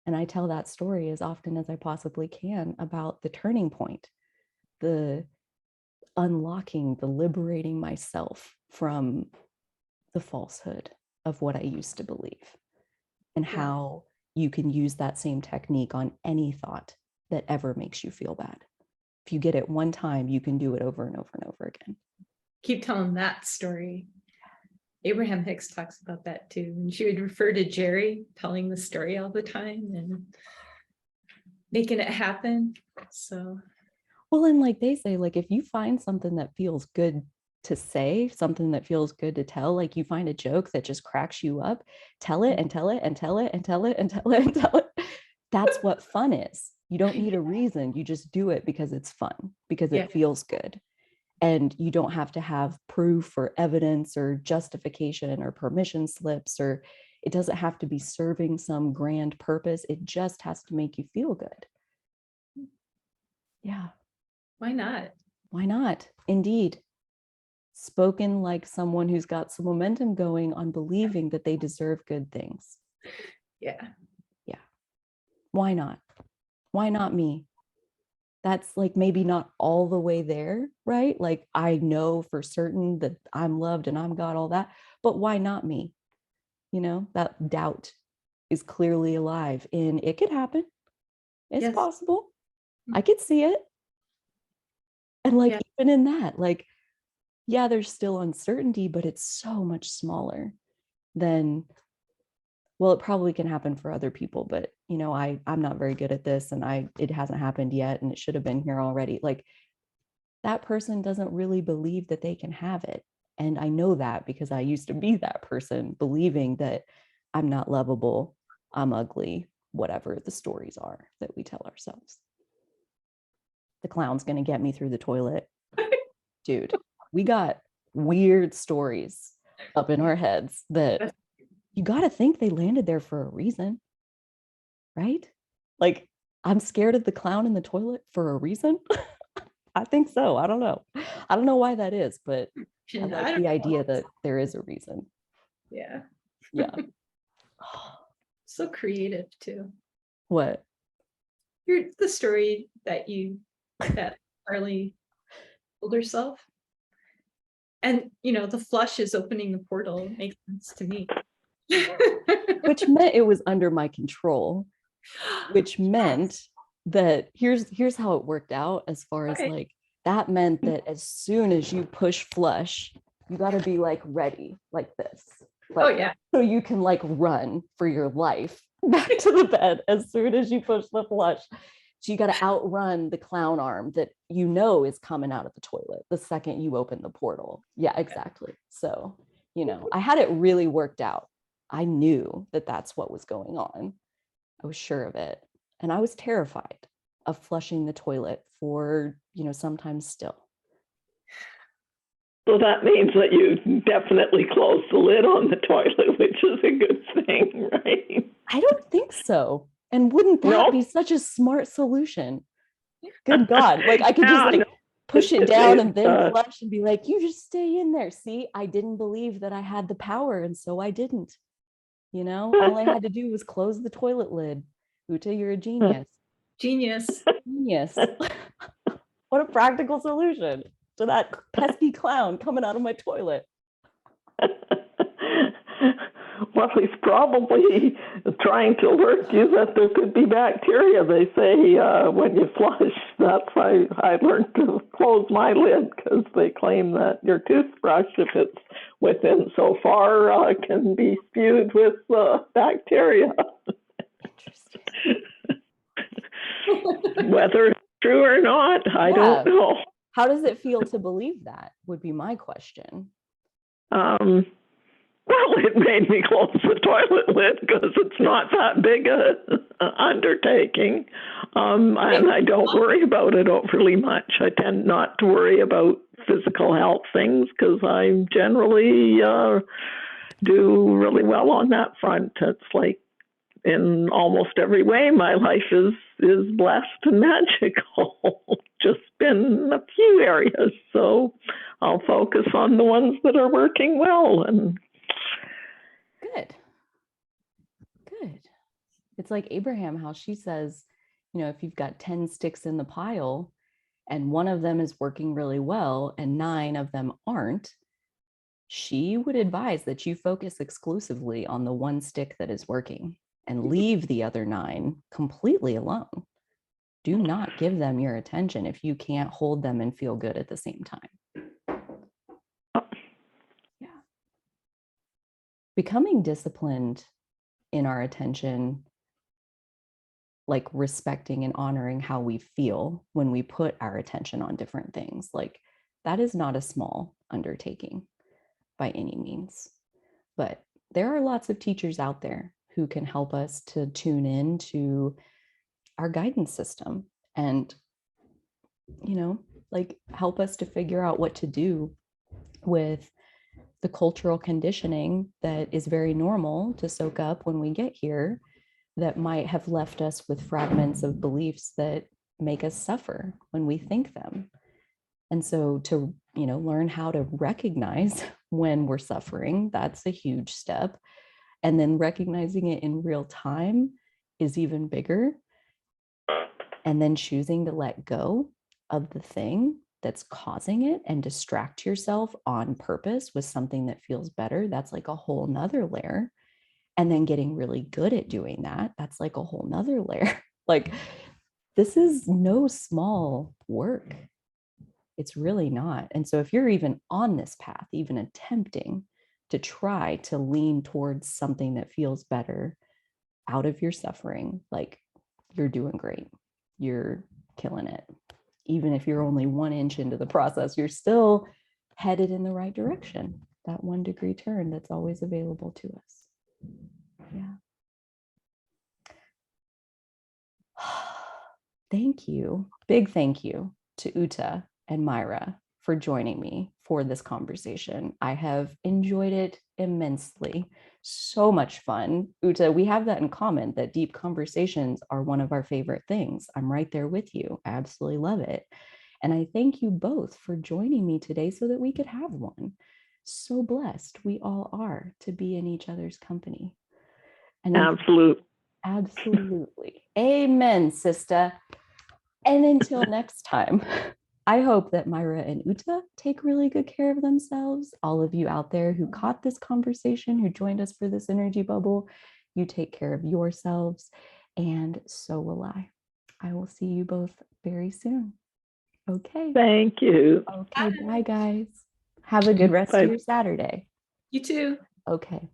and I tell that story as often as I possibly can about the turning point, the unlocking, the liberating myself from the falsehood of what I used to believe, and how you can use that same technique on any thought that ever makes you feel bad. If you get it one time, you can do it over and over and over again. Keep telling that story. Abraham Hicks talks about that too. And she would refer to Jerry telling the story all the time and making it happen. So, well, and like they say, like if you find something that feels good to say, something that feels good to tell, like you find a joke that just cracks you up, tell it and tell it and tell it and tell it and tell it and tell it. That's what fun is. You don't need a reason. You just do it because it's fun, because it feels good. And you don't have to have proof or evidence or justification or permission slips, or it doesn't have to be serving some grand purpose. It just has to make you feel good. Yeah. why not? Why not? Indeed. Spoken like someone who's got some momentum going on believing that they deserve good things. Yeah. Yeah. Why not? Why not me? That's like maybe not all the way there, right? Like I know for certain that I'm loved and I'm God, all that, but why not me? You know, that doubt is clearly alive in it could happen. It's possible. I could see it. And like even in that, like, yeah, there's still uncertainty, but it's so much smaller than, well, it probably can happen for other people, but you know, I'm not very good at this and it hasn't happened yet and it should have been here already. Like that person doesn't really believe that they can have it. And I know that because I used to be that person, believing that I'm not lovable, I'm ugly, whatever the stories are that we tell ourselves. The clown's going to get me through the toilet. Dude, we got weird stories up in our heads that you got to think they landed there for a reason, right? Like, I'm scared of the clown in the toilet for a reason. I think so. I don't know. I don't know why that is, but I like the idea that there is a reason. Yeah. Yeah. So creative too. What? The story that Carly told herself. And you know, the flush is opening the portal. It makes sense to me. Which meant it was under my control, which meant that here's how it worked out as far as like that meant that as soon as you push flush, you got to be like ready like this. Like, so you can like run for your life back to the bed as soon as you push the flush. So you got to outrun the clown arm that you know is coming out of the toilet the second you open the portal. Yeah, exactly. So, I had it really worked out. I knew that that's what was going on. I was sure of it. And I was terrified of flushing the toilet for, sometimes still. So that means that you definitely closed the lid on the toilet, which is a good thing, right? I don't think so. And wouldn't that be such a smart solution? Good God. Like I could just push it down and then flush and be like, you just stay in there. See, I didn't believe that I had the power. And so I didn't. All I had to do was close the toilet lid. Uta, you're a genius. Genius. Genius. What a practical solution to that pesky clown coming out of my toilet. Well, he's probably trying to alert you that there could be bacteria. They say when you flush, that's why I learned to close my lid, because they claim that your toothbrush, if it's within so far, can be spewed with bacteria. Interesting. Whether it's true or not, I don't know. How does it feel to believe that would be my question. Well, it made me close the toilet lid because it's not that big a undertaking. And I don't worry about it overly much. I tend not to worry about physical health things because I generally do really well on that front. It's like in almost every way, my life is blessed and magical. Just been a few areas. So I'll focus on the ones that are working well. And Good. It's like Abraham, how she says, if you've got 10 sticks in the pile and one of them is working really well and 9 of them aren't, she would advise that you focus exclusively on the one stick that is working and leave the other 9 completely alone. Do not give them your attention if you can't hold them and feel good at the same time. Yeah. Becoming disciplined in our attention, like respecting and honoring how we feel when we put our attention on different things, like that is not a small undertaking by any means. But there are lots of teachers out there who can help us to tune in to our guidance system and, like help us to figure out what to do with the cultural conditioning that is very normal to soak up when we get here, that might have left us with fragments of beliefs that make us suffer when we think them. And so to, learn how to recognize when we're suffering, that's a huge step. And then recognizing it in real time is even bigger. And then choosing to let go of the thing that's causing it and distract yourself on purpose with something that feels better, that's like a whole nother layer. And then getting really good at doing that, that's like a whole nother layer. Like, this is no small work. It's really not. And so if you're even on this path, even attempting to try to lean towards something that feels better out of your suffering, like, you're doing great. You're killing it. Even if you're only 1 inch into the process, you're still headed in the right direction. That 1 degree turn that's always available to us. Yeah. Thank you. Big thank you to Uta and Myra for joining me for this conversation. I have enjoyed it immensely. So much fun. Uta, we have that in common, that deep conversations are one of our favorite things. I'm right there with you. I absolutely love it. And I thank you both for joining me today so that we could have one. So blessed we all are to be in each other's company. And absolutely. Amen, sister. And until next time, I hope that Myra and Uta take really good care of themselves. All of you out there who caught this conversation, who joined us for this energy bubble, you take care of yourselves, and so will I. I will see you both very soon. Okay. Thank you. Okay, bye guys. Have a good rest of your Saturday. You too. Okay.